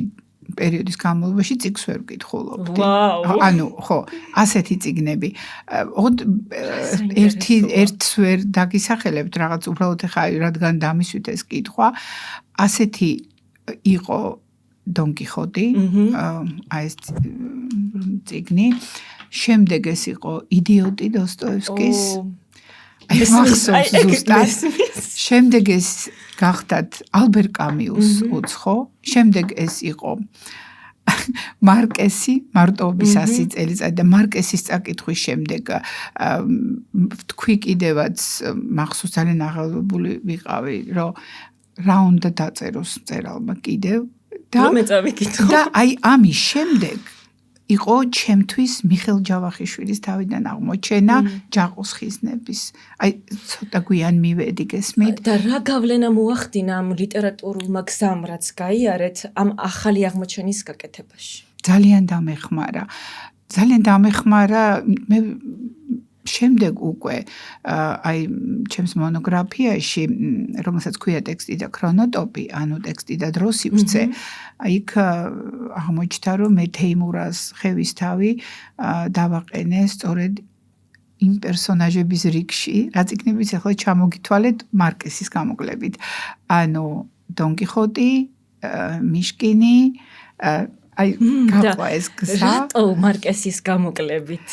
B: პერიოდის განმავლობაში წიგნს ვერ ვკითხულობდი. ანუ ხო, ასეთი წიგნები. ერთს ვერ დაგისახელებთ რაღაც უბრალოდ ხა რადგან დამისვით ეს კითხვა, ასეთი იყო დონ კიხოტი, აი ეს წიგნი. შემდეგ ეს იყო იდიოტი დოსტოევსკის. აი მახსოვს ზუსტად. შემდეგ ეს გახდათ ალბერ კამიუს უცხო. შემდეგ ეს იყო მარკესი, მარტოობის 100 წელიწადი და მარკესის წაკითხვის შემდეგ თქვი კიდევაც მახსოვს ძალიან აღელვებული ვიყავი, რომ რა უნდა დაწეროს მწერალმა კიდევ და აი ამის შემდეგ იყო ჩემთვის მიხელ ჯავახიშვილის თავიდან აღმოჩენა ჯაყოს ხიზნების. აი ცოტა გვიან მივედი გესმით.
A: და რა გავლენა მოახდინა ამ ლიტერატურულმა გზამ, რაც გაიარეთ ამ ახალი აღმოჩენის გაკეთებაში?
B: ძალიან დამეხმარა, მე შემდეგ უკვე აი ჩემს მონოგრაფიაში, რომელსაც ქვია ტექსტი და ქრონოტოპი, ანუ ტექსტი და დროსივრცე, იქ აღმოჩნდა, რომ მე თეიმურაზ ხევისთავი დავაყენე სწორედ იმ პერსონაჟების რიგში, რა წიგნებიც ახლა ჩამოგითვალეთ მარკესის გამოკლებით. ანუ დონ კიხოტი, მიშკინი, აი გაყვა ეს გზა.
A: რატო მარკესის გამოკლებით?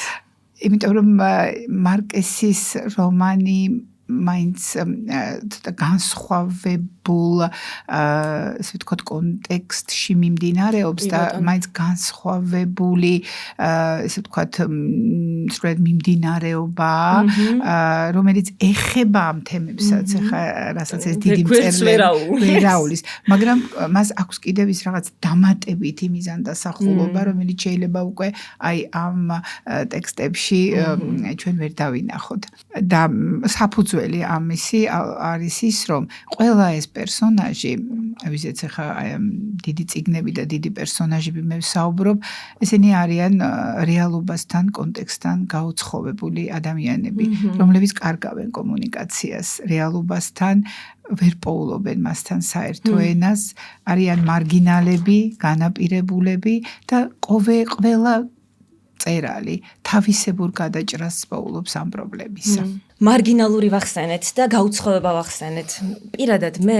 B: იმიტომ რომ მარკესის რომანი მაინც ცოტა განსხვავებულ ასე ვთქვათ კონტექსტში მიმდინარეობს და მაინც განსხვავებული ასე ვთქვათ სწორედ მიმდინარეობა, რომელიც ეხება ამ თემებსაც, ახლა რასაც ეს დიდი მწერლები ვერაულის, მაგრამ მას აქვს კიდევ ის რაღაც დამატებითი მიზანდასახულობა, რომელიც შეიძლება უკვე აი ამ ტექსტებში ჩვენ ვერ დავინახოთ. და საფუძველი ამისი არის ის, რომ ყველა ეს პერსონაჟი, ვიზეც ახლა დიდი წიგნები და დიდი პერსონაჟები მე ვსაუბრობ, ესენი არიან რეალობასთან, კონტექსტთან გაუცხოვებული ადამიანები, რომლებიც კარგავენ კომუნიკაციას რეალობასთან, ვერ პოულობენ მასთან საერთო ენას, არიან მარგინალები, განაპირებულები და ყველა წერალი თავისებურ გადაჭრას პოულობს ამ პრობლემისა.
A: მარგინალური ვახსენეთ და გაუცხოვება ვახსენეთ. პირადად მე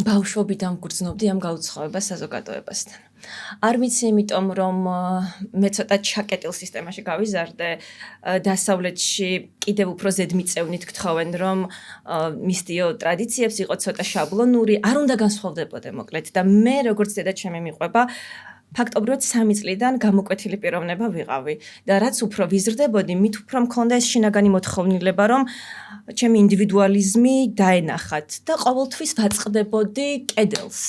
A: ბავშვობიდან ვგრძნობდი ამ გაუცხოვებას საზოგადოებასთან. არ ვიცი, იმიტომ რომ მე ცოტა ჩაკეტილ სისტემაში გავიზარდე, დასავლეთში კიდევ უფრო ზედმიწევნით გთხოვენ, რომ მისდიო ტრადიციებს, იყო ცოტა შაბლონური, არ უნდა განსხვავდებოდე მოკლედ და მე როგორც დედაჩემი მიყვება ფაქტობრივად 3 წლიდან გამოკვეთილი პიროვნება ვიყავი და რაც უფრო ვიზრდებოდი, მით უფრო მქონდა ეს შინაგანი მოთხოვნილება, რომ ჩემი ინდივიდუალიზმი დაენახათ და ყოველთვის ვაწყდებოდი კედელს,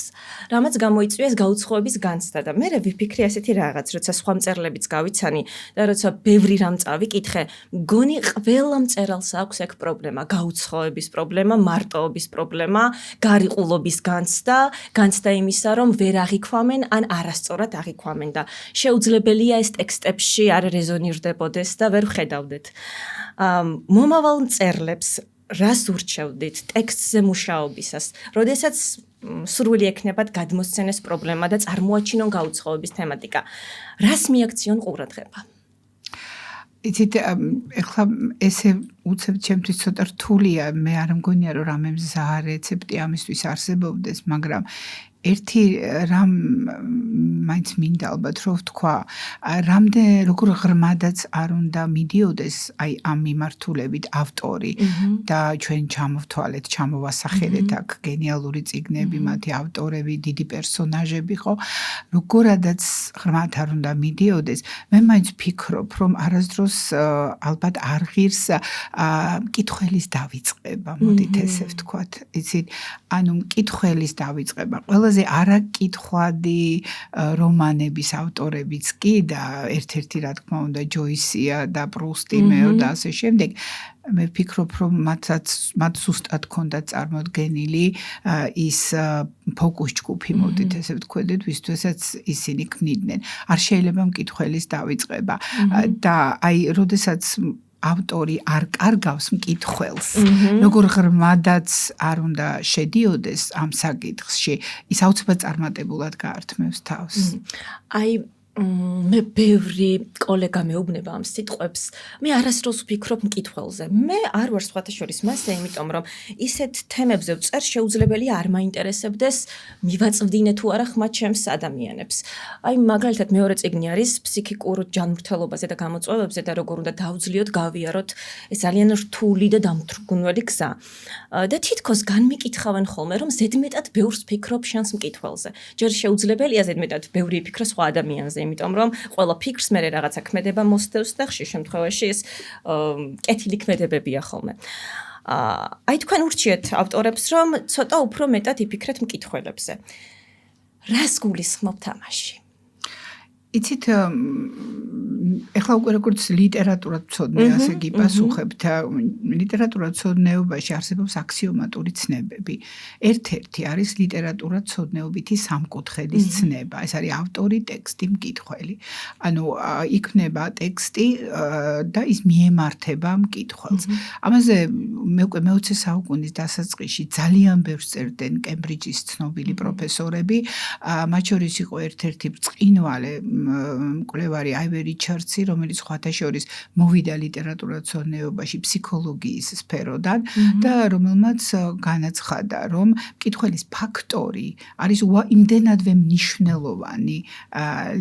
A: რამაც გამოიწვია გაუცხოვების განცდა და მე ვიფიქრე ასეთი რაღაც, როცა სხვა მწერლებიც გავიცანი და როცა ბევრი რამ წავიკითხე, მგონი ყველა მწერალს აქვს ეგ პრობლემა, გაუცხოვების პრობლემა, მარტოობის პრობლემა, გარიყულობის განცდა იმისა, რომ ვერ აღიქვამენ ან არასწორად აღიქვამენ და შეუძლებელია ეს ტექსტებში არ რეზონირდებოდეს და ვერ ვხედავდეთ. მომავალ მწერლებს რას ურჩევდით ტექსტზე მუშაობისას, როდესაც სურვილი ექნებათ გადმოსცენეს პრობლემა და წარმოაჩინონ გაუცხოვების თემატიკა. რას მიაქციონ ყურადღება?
B: იცით, ეხლა ესე უცებ ჩემთვის ცოტა რთულია, მე არ მგონია რომ რამე მზა რეცეპტი ამისთვის არსებობდეს, მაგრამ ერთი რამ მაინც მინდა ალბათ რომ ვთქვა, როგორ ღრმადაც არ უნდა მიდიოდეს აი ამ მიმართულებით ავტორი და ჩვენ ჩამოვთვალეთ, ჩამოვასახელეთ აქ გენიალური წიგნები, მათი ავტორები, დიდი პერსონაჟები, ხო? როგორადაც ღრმად არ უნდა მიდიოდეს, მე მაინც ვფიქრობ, რომ არასდროს ალბათ არ ღირს მკითხველის დავიწყება, მოდით ესე ვთქვათ. იცით, ანუ მკითხველის დავიწყება. ყველაზე არაკითხვადი რომანების ავტორებიც კი და ერთ-ერთი რა თქმა უნდა ჯოისია და პრუსტიმეო და ასე შემდეგ. მე ვფიქრობ, რომ მათ ზუსტად ჰქონდათ წარმოდგენილი ის ფოკუს ჯგუფი, მოდით ესე ვთქვათ, ვისთვისაც ისინი ქმნიდნენ. არ შეიძლება მკითხველის დავიწყება და აი, როდესაც ავტორი არ კარგავს მკითხველს, როგორ ღრმადაც არ უნდა შედიოდეს ამ საკითხში, ის აუცილებლად წარმატებულად გაართმევს თავს.
A: აი მე ბევრი კოლეგა მეუბნება ამ სიტყვებს, მე არასდროს ვფიქრობ მკითხველზე. მე არ ვარ სხვათა შორის მასე, იმიტომ რომ ისეთ თემებზე ვწერ, შეუძლებელია არ მაინტერესებდეს მივაწვდინე თუ არა ხმა ჩემს ადამიანებს. აი მაგალითად მეორე წიგნი არის ფსიქიკურ ჯანმრთელობაზე და გამოწვევებზე და როგორ უნდა დავძლიოთ გავიაროთ ეს ძალიან რთული და დამთრგუნველი გზა. და თითქოს განმიკითხავენ ხოლმე, რომ ზედმეტად ბევრს ვფიქრობ შენს მკითხველზე. ჯერ შეუძლებელია ზედმეტად ბევრი იფიქრა სხვა ადამიანზე. იმიტომ რომ ყველა ფიქრს მე რაღაცა ქმედება მოსდევს და ხშირ შემთხვევაში ეს კეთილი ქმედებებია ხოლმე. აი თქვენ ურჩიეთ ავტორებს, რომ ცოტა უფრო მეტად იფიქრეთ მკითხველებზე. რას გულისხმობთ ამაში?
B: იცით, ეხლა უკვე როგორც ლიტერატურათმცოდნე ასე გიპასუხებთ, ლიტერატურათმცოდნეობაში არსებობს აქსიომატური ცნებები. ერთ-ერთი არის ლიტერატურათმცოდნეობითი სამკუთხედის ცნება. ეს არის ავტორი, ტექსტი, მკითხველი. ანუ იქნება ტექსტი და ის მიემართება მკითხველს. ამაზე მე უკვე მე-20 საუკუნის დასაწყისში ძალიან ბევრს წერდნენ კემბრიჯის ცნობილი პროფესორები, მათ შორის იყო ერთ-ერთი ბრწყინვალე მკვლევარი აივენ რიჩარდსი, რომელიც სხვათა შორის მოვიდა ლიტერატურათმცოდნეობაში ფსიქოლოგიის სფეროდან და რომელმაც განაცხადა, რომ მკითხველის ფაქტორი არის იმდენადვე მნიშვნელოვანი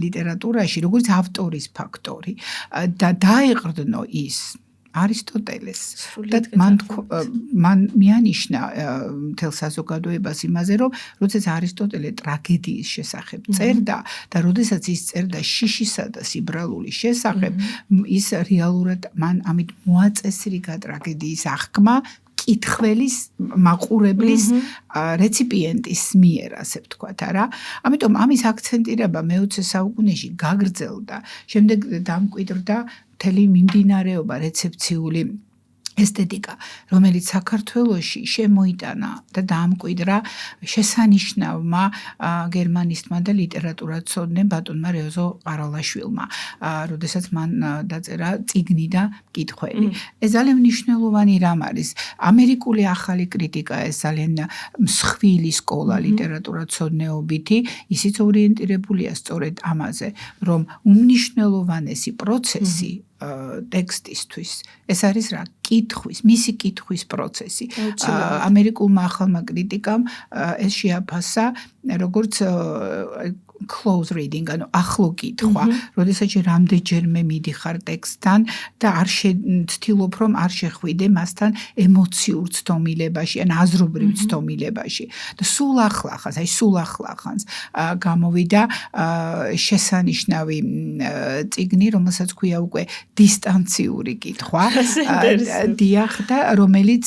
B: ლიტერატურაში, როგორც ავტორის ფაქტორი და დაეყრდნო ის არისტოტელეს და მან მიანიშნა მთელ საზოგადოებას იმაზე, რომ როდესაც არისტოტელე ტრაგედიის შესახებ წერდა და როდესაც ის წერდა შიშისა და სიბრალულის შესახებ, ის რეალურად მან ამით მოაწესრიგა ტრაგედიის აღქმა მკითხველის, მაყურებლის, რეციპიენტის მიერ, ასე ვთქვათ, არა? ამიტომ ამის აქცენტირება მე-20 საუკუნეში გაგრძელდა, შემდეგ დამკვიდრდა მთელი მიმდინარეობა რეცეფციული ესთეტიკა, რომელიც საქართველოში შემოიტანა და დაამკვიდრა შესანიშნავმა გერმანისტმა და ლიტერატურაცოდნემ ბატონმა რეოზო ყარალაშვილმა, როდესაც მან დაწერა წიგნი და მკითხველი. ეს ძალიან მნიშვნელოვანი რამ არის. ამერიკული ახალი კრიტიკა, ეს ძალიან მსხვილი სკოლა ლიტერატურაცოდნეობითი, ისიც ორიენტირებულია სწორედ ამაზე, რომ უმნიშვნელოვანესი პროცესი ტექსტისთვის ეს არის რა? კითხვის, მისი კითხვის პროცესი. ამერიკულმა ახალმა კრიტიკამ ეს შეაფასა როგორც close reading, ანუ ახლო კითხვა, როდესაც რამდენჯერმე მიდიხარ ტექსტთან და არ ცდილობ რომ არ შეხვიდე მასთან ემოციურ ცდომილებაში, ან აზრობრივ ცდომილებაში. და სულ ახლახანს გამოვიდა შესანიშნავი წიგნი, რომელსაც ქვია უკვე დისტანციური კითხვა. დიახ და რომელიც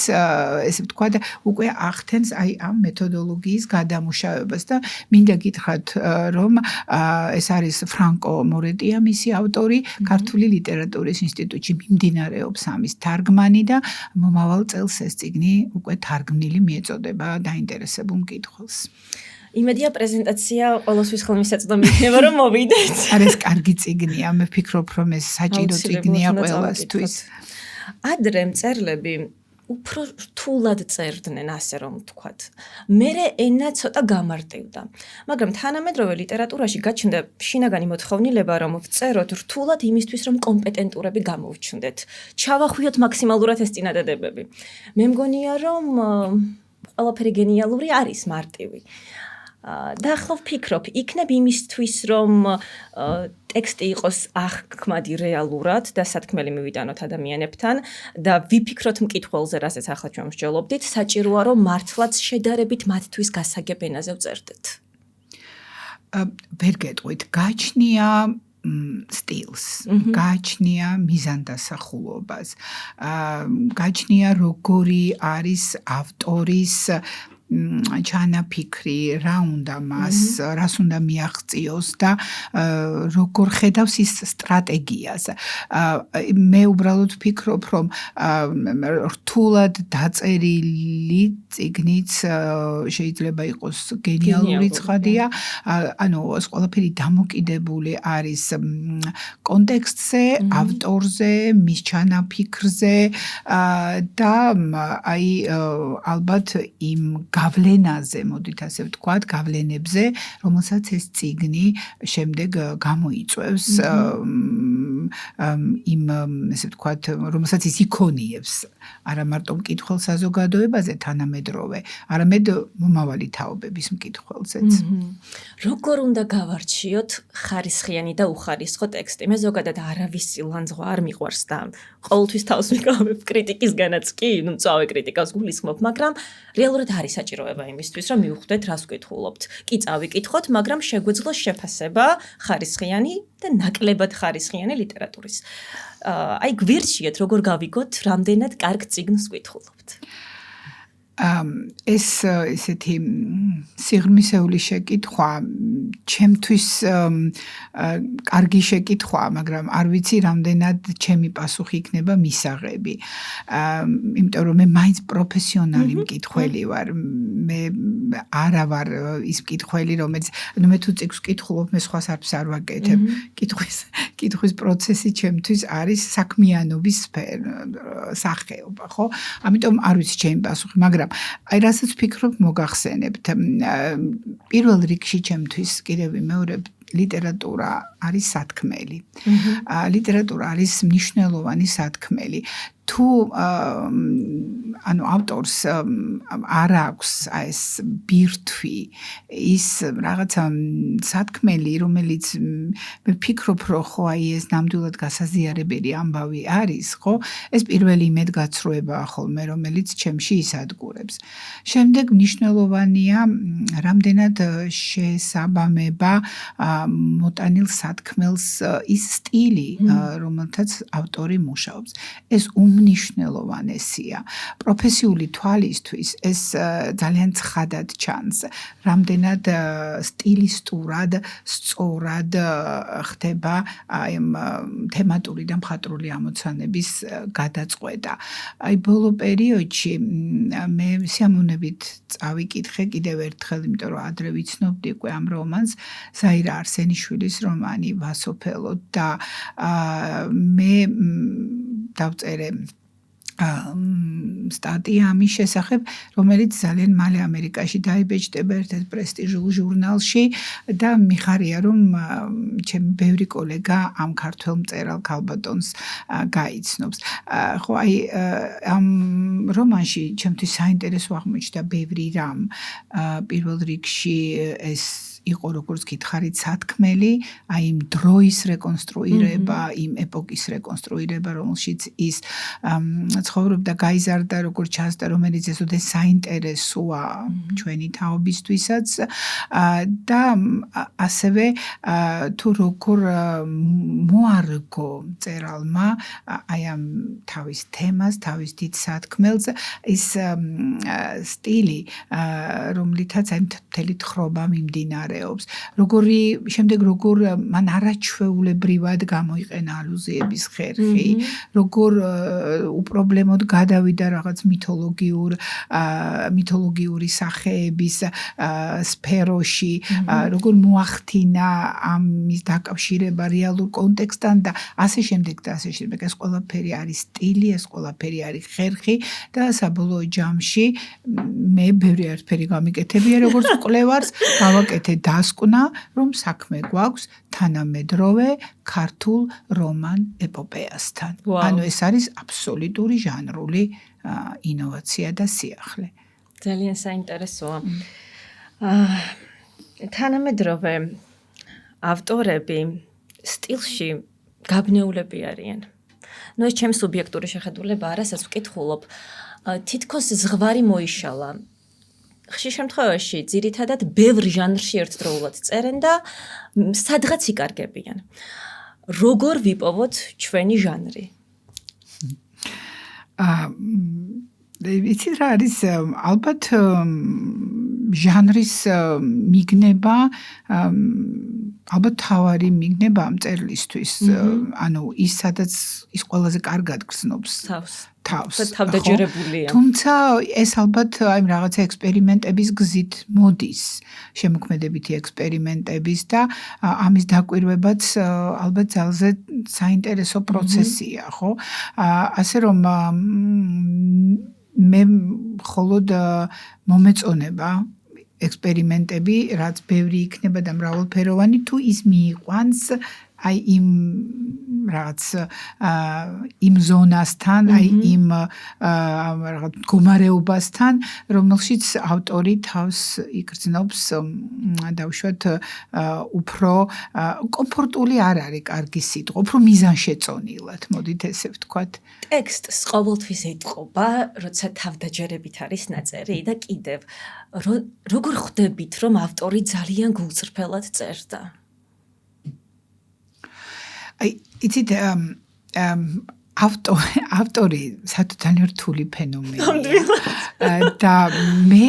B: ესე ვთქვათ, უკვე ახდენს აი ამ მეთოდოლოგიის გადამუშავებას და მინდა გითხრათ რომ ეს არის ფრანკო მორეტია მისი ავტორი, ქართული ლიტერატურის ინსტიტუტში მიმდინარეობს ამის თარგმანი და მომავალ წელს ეს წიგნი უკვე თარგმნილი მიეწოდება დაინტერესებულ მკითხველს.
A: იმედია პრეზენტაცია ყოველთვის ხელმისაწვდომი იქნება რომ მოვიდეთ.
B: არის კარგი წიგნია, მე ვფიქრობ რომ ეს საჭირო წიგნია ყველასთვის.
A: ადრე მწერლები უფრო რთულად წერდნენ, ასე რომ ვთქვათ. მერე ენა ცოტა გამარტივდა. მაგრამ თანამედროვე ლიტერატურაში გაჩნდა შინაგანი მოთხოვნილება, რომ ვწეროთ რთულად იმისთვის, რომ კომპეტენტურები გამოვჩნდეთ. ჩავახვიოთ მაქსიმალურად ეს წინადადებები. მე მგონია, რომ ყველაფერი გენიალური არის მარტივი. და ახლა ვფიქრობ, იქნებ იმისთვის, რომ ტექსტი იყოს აღქმადი რეალურად და სათქმელი მივიტანოთ ადამიანებთან და ვიფიქროთ მკითხველზე, რასაც ახლა ჩვენ მსჯელობდით, საჭიროა რომ მართლაც შედარებით მათთვის გასაგებ ენაზე ვწერდეთ.
B: ვერ გეტყვით, გაჩნია სტილს, გაჩნია მიზანდასახულობას, გაჩნია როგორი არის ავტორის ჩანაფიქრი, რა უნდა მას, რას უნდა მიაღწიოს და როგორ ხედავს ის სტრატეგიას. მე უბრალოდ ვფიქრობ, რომ რთულად დაწერილი წიგნიც შეიძლება იყოს გენიალური ცხადია, ანუ ეს ყველაფერი დამოკიდებული არის კონტექსტზე, ავტორზე, მის ჩანაფიქრზე და აი ალბათ იმ გავლენაზე, მოდით ასე ვთქვათ, გავლენებზე, რომელსაც ეს წიგნი შემდეგ გამოიწვევს იმ ესე ვთქვათ, რომელსაც ის იქონიებს, არა მარტო მკითხველ საზოგადოებაზე თანამედროვე, არამედ მომავალი თაობების მკითხველზეც.
A: როგორ უნდა გავარჩიოთ ხარისხიანი და უხარისხო ტექსტი? მე ზოგადად არავისი ლანძღვა არ მიყვარს და ყოველთვის თავს მიკავებ კრიტიკისგანაც კი, ნუ მწვავე კრიტიკას გულისხმობ, მაგრამ რეალურად არის საჭიროება იმისთვის, რომ მივხვდეთ, რას ვკითხულობთ. კი წავიკითხოთ, მაგრამ შეგვეძლოს შეფასება ხარისხიანი და ნაკლებად ხარისხიანი ლიტერატურის. აი გვირჩიეთ, როგორ გავიგოთ, რამდენად კარგ წიგნს ვკითხულობთ.
B: ეს ესეთი სიღრმისეული შეკითხვა ჩემთვის კარგი შეკითხვა, მაგრამ არ ვიცი რამდენად ჩემი პასუხი იქნება მისაღები. იმიტომ რომ მე მაინც პროფესიონალი მკითხველი ვარ. მე არა ვარ ის მკითხველი, რომელიც მე თუ წიგნს ვკითხულობ, მე სხვას არც არ ვაკეთებ. კითხვის პროცესი ჩემთვის არის საქმიანობის სახეობა, ხო? ამიტომ არ ვიცი ჩემი პასუხი, მაგრამ აი რასაც ვფიქრობ მოგახსენებთ. პირველ რიგში ჩემთვის კიდევ ვიმეორებ ლიტერატურა არის სათქმელი. ლიტერატურა არის მნიშვნელოვანი სათქმელი. თუ ანუ ავტორს არ აქვს ეს ბირთვი, ის რაღაცა სათქმელი, რომელიც მე ვფიქრობ, რომ ხო აი ეს ნამდვილად გასაზიარებელი ამბავი არის, ხო? ეს პირველი იმედგაცრუებაა ხოლმე, რომელიც ჩემში ისადგურებს. შემდეგ მნიშვნელოვანია რამდენად შესაბამება მოტანილ სათქმელს ის სტილი, რომელთაც ავტორი მუშაობს. ეს უმნიშვნელოვანესია. პროფესიული თვალისთვის ეს ძალიან ცხადად ჩანს. რამდენად სტილისტურად, სწორად ხდება აი თემატური და მხატვრული ამოცანების გადაწყვეტა. აი ბოლო პერიოდში მე სიამოვნებით წავიკითხე კიდევ ერთხელ, იმიტომ რომ ადრე ვიცნობდი უკვე ამ რომანს, ზაირა არსენიშვილის რომანი ვასოფელო და მე დავწერე სტატია ამის შესახებ, რომელიც ძალიან მალე ამერიკაში დაიბეჭდება ერთ-ერთ პრესტიჟულ ჟურნალში და მიხარია, რომ ჩემი ბევრი კოლეგა ამ ქართველ მწერალ ქალბატონს გაიცნობს. ხო, აი ამ რომანში ჩემთვის საინტერესო აღმოჩნდა ბევრი რამ. პირველ რიგში ეს იყო როგორც გითხარით სათქმელი, აი იმ დროის რეკონსტრუირება, იმ ეპოქის რეკონსტრუირება, რომელშიც ის ცხოვრობდა, გაიზარდა, როგორც ჩანს და რომელიც ესოდე საინტერესოა ჩვენი თაობისთვისაც და ასევე თუ როგორ მოარგო მწერალმა აი ამ თავის თემას, თავის დიდ სათქმელს ის სტილი, რომლითაც აი მთელი თხრობა მიმდინარეობს. შემდეგ როგორ მან არაჩვეულებრივად გამოიყენა ალუზიების ხერხი, როგორ უპრობლემოდ გადავიდა რაღაც მითოლოგიური სახეების სფეროში, როგორ მოახდინა ამის დაკავშირება რეალურ კონტექსტთან და ასე შემდეგ და ასე შემდეგ. ეს ყველაფერი არის სტილი, ეს ყველაფერი არის ხერხი და საბოლოო ჯამში მე ბევრი არაფერი გამიკეთებია როგორც კვლევარს, გავაკეთე დასკვნა, რომ საქმე გვაქვს თანამედროვე ქართულ რომან ეპოპეასთან. ანუ ეს არის აბსოლუტური ჟანრული ინოვაცია და სიახლე.
A: ძალიან საინტერესოა. თანამედროვე ავტორები სტილში გაბნეულები არიან. ნუ ეს ჩემი სუბიექტური შეხედულებაა, რასაც ვკითხულობ, თითქოს ზღვარი მოიშალა. ხშირ შემთხვევაში ძირითადად ბევრ ჟანრში ერთდროულად წერენ და სადღაც იკარგებიან. როგორ ვიპოვოთ ჩვენი ჟანრი?
B: იცით რა არის ალბათ ჟანრის მიგნება ალბათ თავარი მიგნება ამ წერლისთვის, ანუ ის სადაც ის ყველაზე კარგად გრძნობს თავს.
A: თავდაჯერებულია.
B: თუმცა ეს ალბათ აი რაღაცა ექსპერიმენტების გზით მოდის, შემოქმედებითი ექსპერიმენტების და ამის დაკვირვებაც ალბათ ძალზე საინტერესო პროცესია, ხო? ასე რომ მე მხოლოდ მომეწონება ექსპერიმენტები, რაც ბევრი იქნება და მრავალფეროვანი, თუ ის მიიყვანს აი იმ რაღაც იმ ზონასთან, აი იმ რაღაც მდგომარეობასთან, რომელშიც ავტორი თავს იგრძნობს, დავუშვათ, უფრო კომფორტული არ არის კარგი სიტყვა, უფრო მიზანშეწონილად, მოდით ესე ვთქვათ.
A: ტექსტს ყოველთვის ეტყობა, როცა თავდაჯერებით არის ნაწერი და კიდევ როგორ ხვდებით, რომ ავტორი ძალიან გულწრფელად წერდა?
B: აი, იცით, ავტორი ძალიან რთული ფენომენია. და მე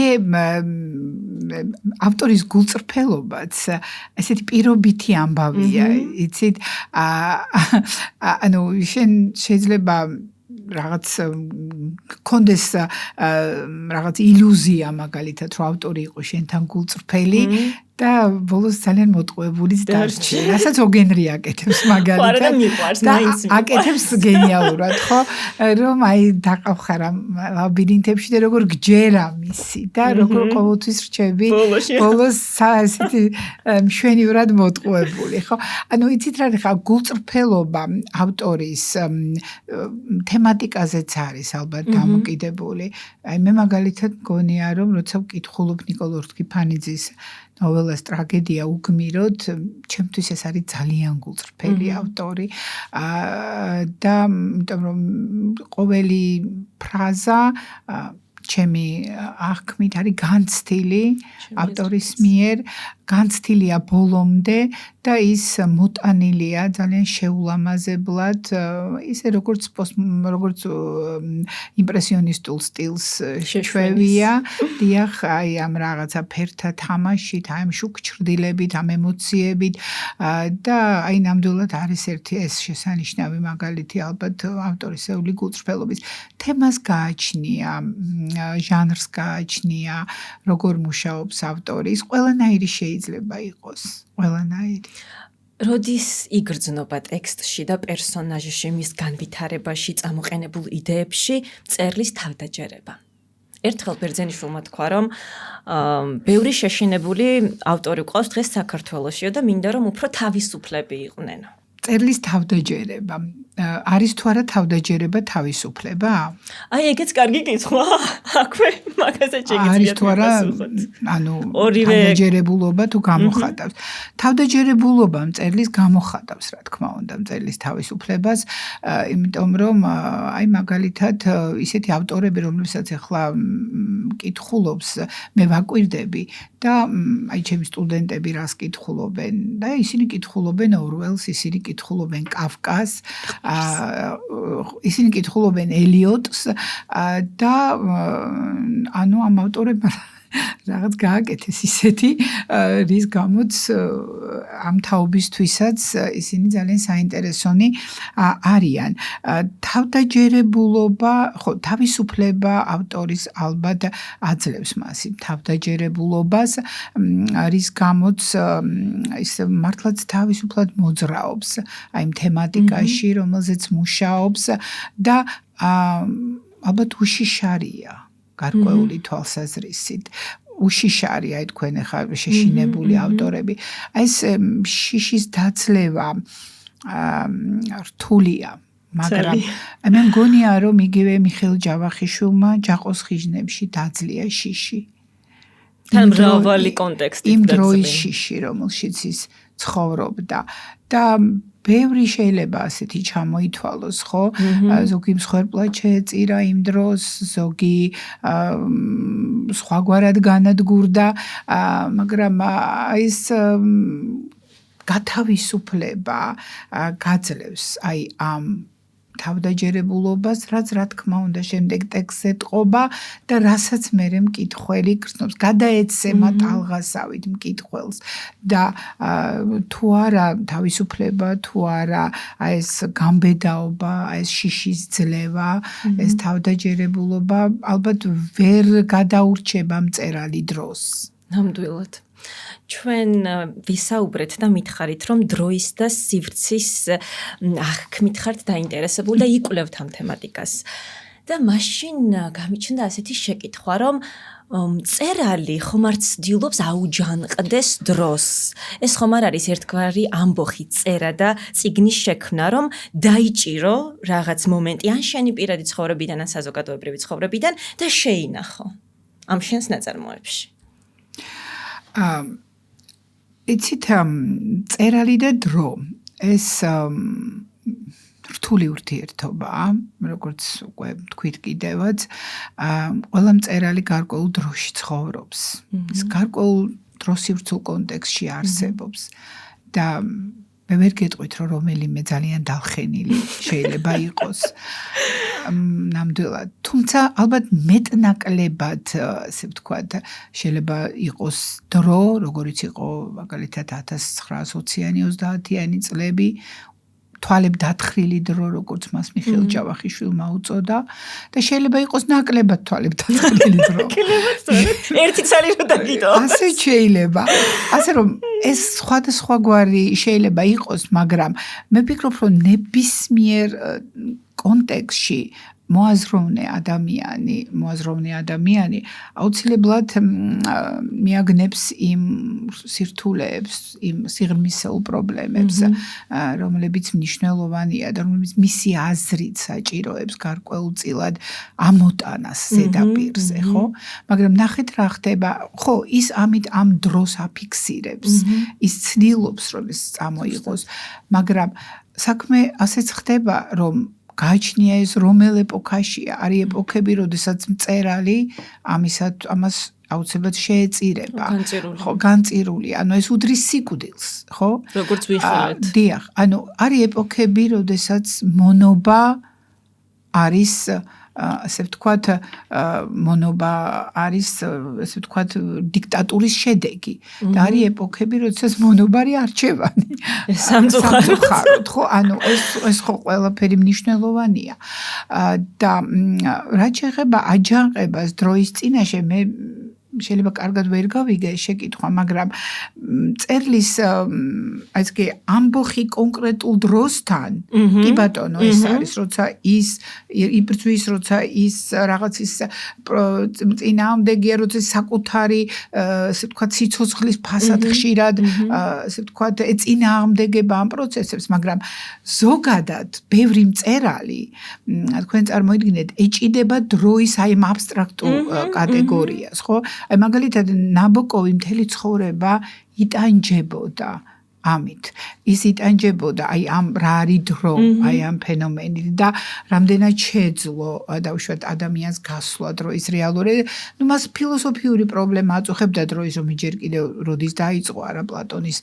B: ავტორის გულწრფელობაც ესეთი პირობითი ამბავია, იცით, ანუ შენ შეიძლება რაღაც კონდეს რაღაც ილუზია მაგალითად, რომ ავტორი იყო შენთან გულწრფელი და ბოლოს ძალიან მოტყუებული დარჩი. რასაც ოგენრი აკეთებს მაგალითად. და აკეთებს გენიალურად, ხო? რომ აი დაყავხარ ამ ლაბირინთებში და როგორ გჯერა მისი და როგორ ყოველთვის რჩები ბოლოს ასეთი მშვენივრად მოტყუებული, ხო? ანუ იცით რა ხა გულწრფელობა ავტორის თემატიკაზეც არის ალბათ დამოკიდებული. აი მე მაგალითად მგონია რომ როცა ვკითხულობ ნიკოლ ორთქიფანიძის ნოველას ტრაგედია უგმიროთ, ჩემთვის ეს არის ძალიან გულწრფელი ავტორი და იმიტომ რომ ყოველი ფრაზა ჩემი აღქმით არის განცდილი ავტორის მიერ, განცდილია ბოლომდე და ის მოტანილია ძალიან შეულამაზებლად, ისე როგორც იმპრესიონისტულ სტილს შეშვევია. დიახ, აი ამ რაღაცა ფერთა თამაშით, აი ამ შუქჩრდილებით, ამ ემოციებით და აი ნამდვილად არის ერთი ეს შესანიშნავი მაგალითი ალბათ ავტორისეული გულწრფელობის. თემას გააჩნია, ჟანრს გააჩნია, როგორ მუშაობს ავტორი, ის ყველანაირი შეიძლება იყოს, ყველანაირი.
A: როდის იგრძნობა ტექსტში და პერსონაჟში, მის განვითარებაში, წამოყენებულ იდეებში წერლის თავდაჯერება? ერთხელ ბერძენიშვილმა თქვა, რომ ბევრი შეშინებული ავტორი ყავს დღეს საქართველოშიო და მინდა რომ უფრო თავისუფლები იყვნენ.
B: წერლის თავდაჯერება. არის თუ არა თავდაჯერება თავისუფლება?
A: აი ეგეც კარგი კითხვა. აქვე მაგაზე შეგიძლიათ
B: არის თუ არა, ანუ თავდაჯერებულობა თუ გამოხატავს. თავდაჯერებულობა მწერლის გამოხატავს, რა თქმა უნდა, მწერლის თავისუფლებას, იმიტომ რომ აი მაგალითად ისეთი ავტორები, რომლებსაც ახლა კითხულობს, მე ვაკვირდები და აი ჩემი სტუდენტები რას კითხულობენ და ისინი კითხულობენ ორველს, ისინი კითხულობენ კაფკას, ისინი კითხულობენ ელიოტს და ანუ ამ ავტორებმა რაღაც გააკეთეს ისეთი, რის გამოც ამ თაობისთვისაც ისინი ძალიან საინტერესონი არიან. თავდაჯერებულობა, ხო, თავისუფლება ავტორის ალბათ აძლევს მას იმ თავდაჯერებულობას, რის გამოც ის მართლაც თავისუფლად მოძრაობს აი იმ თემატიკაში, რომელზეც მუშაობს და ალბათ უშიშარია. გარკვეული თვალსაზრისით. უშიშარია თქვენ ახლა შეშინებული ავტორები. აი ეს შიშის დაცლევა რთულია, მაგრამ მე მგონია რომ იგივე მიხეილ ჯავახიშვილმა ჯაყოს ხიჟნებში დაძლია შიში.
A: თან მრავალი კონტექსტი
B: იმ დროის შიში, რომელშიც ის ცხოვრობდა და ბევრი შეიძლება ასეთი ჩამოითვალოს, ხო? ზოგი მსხვერპლად შეეწირა იმ დროს, ზოგი სხვაგვარად განადგურდა, მაგრამ ეს გათავისუფლება გაძლევს აი ამ თავდაჯერებულობას, რაც რა თქმა უნდა შემდეგ ტექსტზე ტყობა და რასაც მერე მკითხველი გრძნობს, გადაეცემა ტალღასავით მკითხველს და თუ არა თავისუფლება, თუ არა ეს გამბედაობა, ეს შიშის ძლევა, ეს თავდაჯერებულობა ალბათ ვერ გადაურჩება მწერალი დროს.
A: ნამდვილად. ჩვენ ვისაუბრეთ და მითხარით, რომ დროის და სივრცის აღქმით ხართ დაინტერესებული და იკვლევთ ამ თემატიკას. და მაშინ გამიჩნდა ასეთი შეკითხვა, რომ მწერალი ხომ არ ცდილობს აუჯანყდეს დროს. ეს ხომ არ არის ერთგვარი ამბოხი წერა და წიგნის შექმნა, რომ დაიჭირო რაღაც მომენტი ან შენი პირადი ცხოვრებიდან, ან საზოგადოებრივი ცხოვრებიდან და შეინახო ამ შენს ნაწარმოებში.
B: იცით, წერალი და დრო, ეს რთული ურთიერთობაა, როგორც უკვე თქვით კიდევაც, ყველა მწერალი გარკვეულ დროში ცხოვრობს. ის გარკვეულ დროსივრცულ კონტექსტში არსებობს და მე ვერ გეტყვით, რომ რომელიმე ძალიან დალხენილი შეიძლება იყოს. ნამდვილად. თუმცა ალბათ მეტნაკლებად, ასე ვთქვათ, შეიძლება იყოს დრო, როგორიც იყო მაგალითად 1920-იანი 30-იანი წლები, თვალებ დათხრილი დრო, როგორც მას მიხეილ ჯავახიშვილმა უწოდა და შეიძლება იყოს ნაკლებად თვალებ დათხრილი დრო.
A: ერთი ცალი რო დაგიტო.
B: ასე შეიძლება. ასე რომ ეს სხვადასხვაგვარი შეიძლება იყოს, მაგრამ მე ვფიქრობ, რომ ნებისმიერ კონტექსტში მოაზროვნე ადამიანი აუცილებლად მიაგნებს იმ სირთულეებს, იმ სიღრმისეულ პრობლემებს, რომლებიც მნიშვნელოვანია და რომლებიც მისი აზრით საჭიროებს გარკვეულწილად ამოტანას ზედაპირზე, ხო? მაგრამ ნახეთ რა ხდება, ხო, ის ამით ამ დროს აფიქსირებს, ის ცდილობს, რომ ეს წამოიღოს, მაგრამ საქმე ასეც ხდება, რომ გააჩნია ეს რომელ ეპოქაშია, არის ეპოქები, როდესაც მწერალი ამას აუცილებლად შეეწირება. ხო, განწირული. ანუ ეს უდრის სიკვდილს, ხო?
A: როგორც ვიხილეთ.
B: დიახ, ანუ არის ეპოქები, როდესაც მონობა არის ასე ვთქვათ, მონობა არის, ასე ვთქვათ, დიქტატურის შედეგი. და არის ეპოქები, როდესაც მონობა არის არჩევანი. სამწუხაროდ, ხო? ანუ ეს ხო ყველაფერი მნიშვნელოვანია. და რაც შეეხება აჯანყებას დროის წინაშე, მე შეიძლება კარგად ვერ გავიგე შეკითხვა, მაგრამ წერლის აი ესე ამბოხი კონკრეტულ დროსთან, კი ბატონო, ეს არის, როცა ის იბრძვის, როცა ის რაღაცის წინააღმდეგია, როცა საკუთარი, ასე ვთქვათ, სიცოცხლის ფასად ხშირად, ასე ვთქვათ, ეწინააღმდეგება ამ პროცესებს, მაგრამ ზოგადად ბევრი მწერალი, თქვენ წარმოიდგინეთ, ეჭიდება დროის აი ამ აბსტრაქტულ კატეგორიას, ხო? აი მაგალითად ნაბოკოვი მთელი ცხოვრება იტანჯებოდა ამით. ის იტანჯებოდა აი ამ რა არის დრო, აი ამ ფენომენით და რამდენად შეეძლო დაუშვათ ადამიანს გასვლა დროის რეალურად. ნუ მას ფილოსოფიური პრობლემა აწუხებდა დროის, რომ ჯერ კიდევ როდის დაიწყო არა პლატონის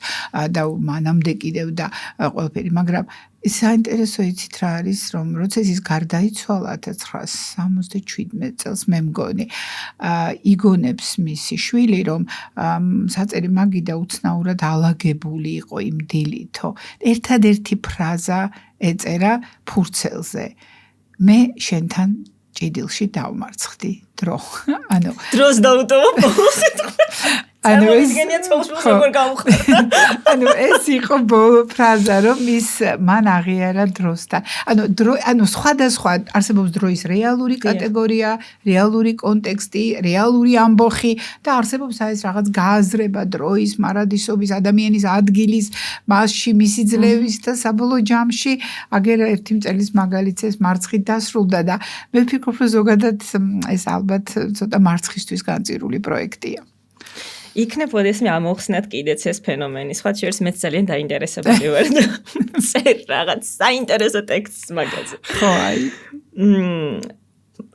B: და მანამდე კიდევ და ყველაფერი, მაგრამ საინტერესო იცით რა არის, რომ როცა ის გარდაიცვალა 1977 წელს მე მგონი, იგონებს მისი შვილი, რომ საწერი მაგიდა უცნაურად ალაგებული იყო იმ დილითო. ერთადერთი ფრაზა ეწერა ფურცელზე. მე შენთან ჭიდილში დავმარცხდი დრო. ანუ
A: დროს დაუტოვა ბოლოს. ანუ ეს
B: ეს იყო ბოლო ფრაზა, რომ ის მან აღიარა დროსთან. ანუ სხვადასხვა არსებობს დროის რეალური კატეგორია, რეალური კონტექსტი, რეალური ამბოხი და არსებობს ეს რაღაც გააზრება დროის, მარადისობის, ადამიანის ადგილის, მასში, მისი ძლევის და საბოლოო ჯამში აგერ ერთი მწერლის მაგალითს ეს მარცხით დასრულდა და მე ვფიქრობ, რომ ზოგადად ეს ალბათ ცოტა მარცხისთვის განწირული პროექტია.
A: იქნებ ოდესმე ამოხსნათ კიდეც ეს ფენომენი. სხვა შორის მეც ძალიან დაინტერესებული ვარ და წერ რაღაც საინტერესო ტექსტს მაგაზე.
B: ხო, აი.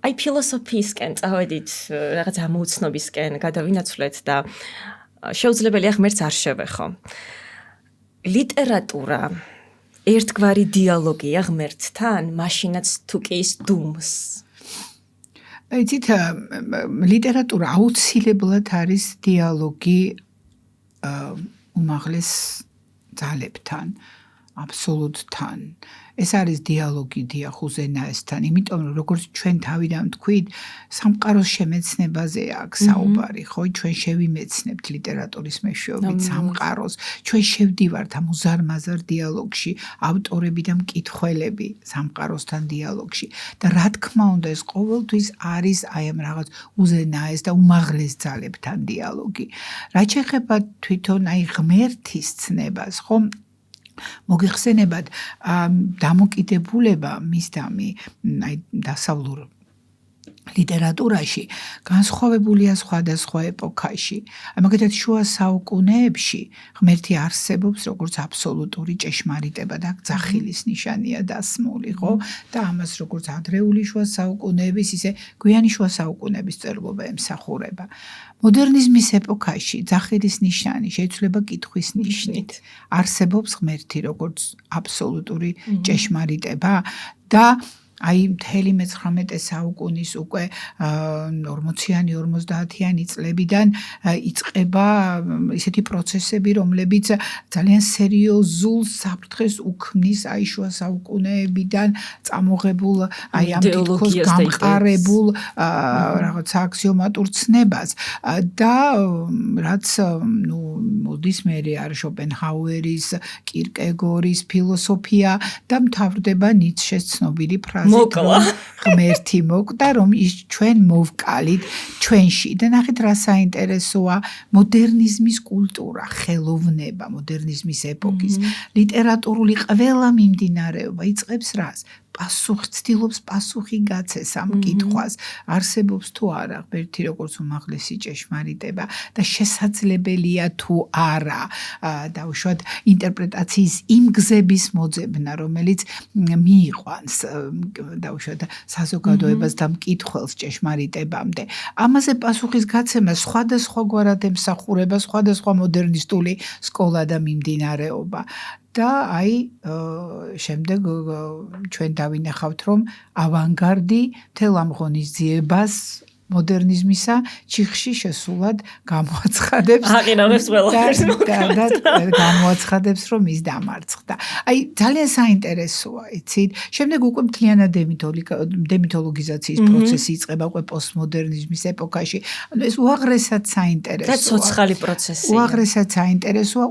A: აი ფილოსოფიისკენ წავედით, რაღაც ამოუცნობისკენ გადავინაცვლეთ და შეუძლებელია ღმერთს არ შევეხო. ლიტერატურა ერთგვარი დიალოგია ღმერთთან, მაშინაც თუ კი ის დუმს.
B: იცით, ლიტერატურა აუცილებლად არის დიალოგი უმაღლეს ძალებთან, აბსოლუტთან. ეს არის დიალოგი დიახ უზენაესთან, იმიტომ რომ როგორც ჩვენ თავიდან ვთქვით, სამყაროს შემეცნებაზე აქვს საუბარი, ხო? ჩვენ შევიმეცნებთ ლიტერატურის მეშვეობით სამყაროს, ჩვენ შევდივართ ამ უზარმაზარ დიალოგში, ავტორები და მკითხველები სამყაროსთან დიალოგში. და რა თქმა უნდა, ეს ყოველთვის არის აი ამ რაღაც უზენაეს და უმაღლეს ძალებთან დიალოგი. რაც შეეხება თვითონ აი ღმერთის ცნებას, ხო? მოგიხსენებათ დამოკიდებულება მისდამი აი დასავლურ ლიტერატურაში განსხვავებულია სხვადასხვა ეპოქაში. მაგალითად შუა საუკუნეებში ღმერთი არსებობს როგორც აბსოლუტური ჭეშმარიტება და ძახილის ნიშანია დასმული, ხო? და ამას როგორც ადრეული შუა საუკუნეების, ისე გვიანი შუა საუკუნეების წერლობა ემსახურება. მოდერნიზმის ეპოქაში ძახილის ნიშანი შეიცვლება კითხვის ნიშნით. არსებობს ღმერთი როგორც აბსოლუტური ჭეშმარიტება და აი მთელი მე-19 საუკუნის უკვე 40-იანი 50-იანი წლებიდან იწყება ისეთი პროცესები, რომლებიც ძალიან სერიოზულ საფრთხეს უქმნის აი შუა საუკუნეებიდან წამოღებულ აი ამ თითქოს გამყარებულ რაღაცა აქსიომატურ ცნებას და რაც ნუ მოდის მერე არის შოპენჰაუერის, კირკეგორის ფილოსოფია და მთავრდება ნიშეს ცნობილი ფრაზით ღმერთი მოკვდა, რომ ის ჩვენ მოვკალით ჩვენში. და ნახეთ რა საინტერესოა მოდერნიზმის კულტურა, ხელოვნება, მოდერნიზმის ეპოქის ლიტერატურული ყველა მიმდინარეობა იწყებს რას? ცდილობს პასუხი გაცეს ამ კითხვას, არსებობს თუ არა ღმერთი როგორც უმაღლესი ჭეშმარიტება და შესაძლებელია თუ არა დაუშვათ ინტერპრეტაციის იმ გზების მოძებნა, რომელიც მიიყვანს დაუშვათ საზოგადოებას და მკითხველს ჭეშმარიტებამდე. ამაზე პასუხის გაცემა სხვადასხვაგვარად ემსახურება სხვადასხვა მოდერნისტული სკოლა და მიმდინარეობა. და შემდეგ ჩვენ დავინახავთ, რომ ავანგარდი მთელ ამ ღონისძიებას მოდერნიზმისა ჩიხში შესულად გამოაცხადებს გამოაცხადებს რომ ის დამარცხდა. ძალიან საინტერესოა, იცით? შემდეგ უკვე მთლიანად დემითოლოგიზაციის პროცესი იწყება უკვე პოსტმოდერნიზმის ეპოქაში. ეს უაღრესად საინტერესოა.
A: და ცოცხალი პროცესია.
B: უაღრესად საინტერესოა,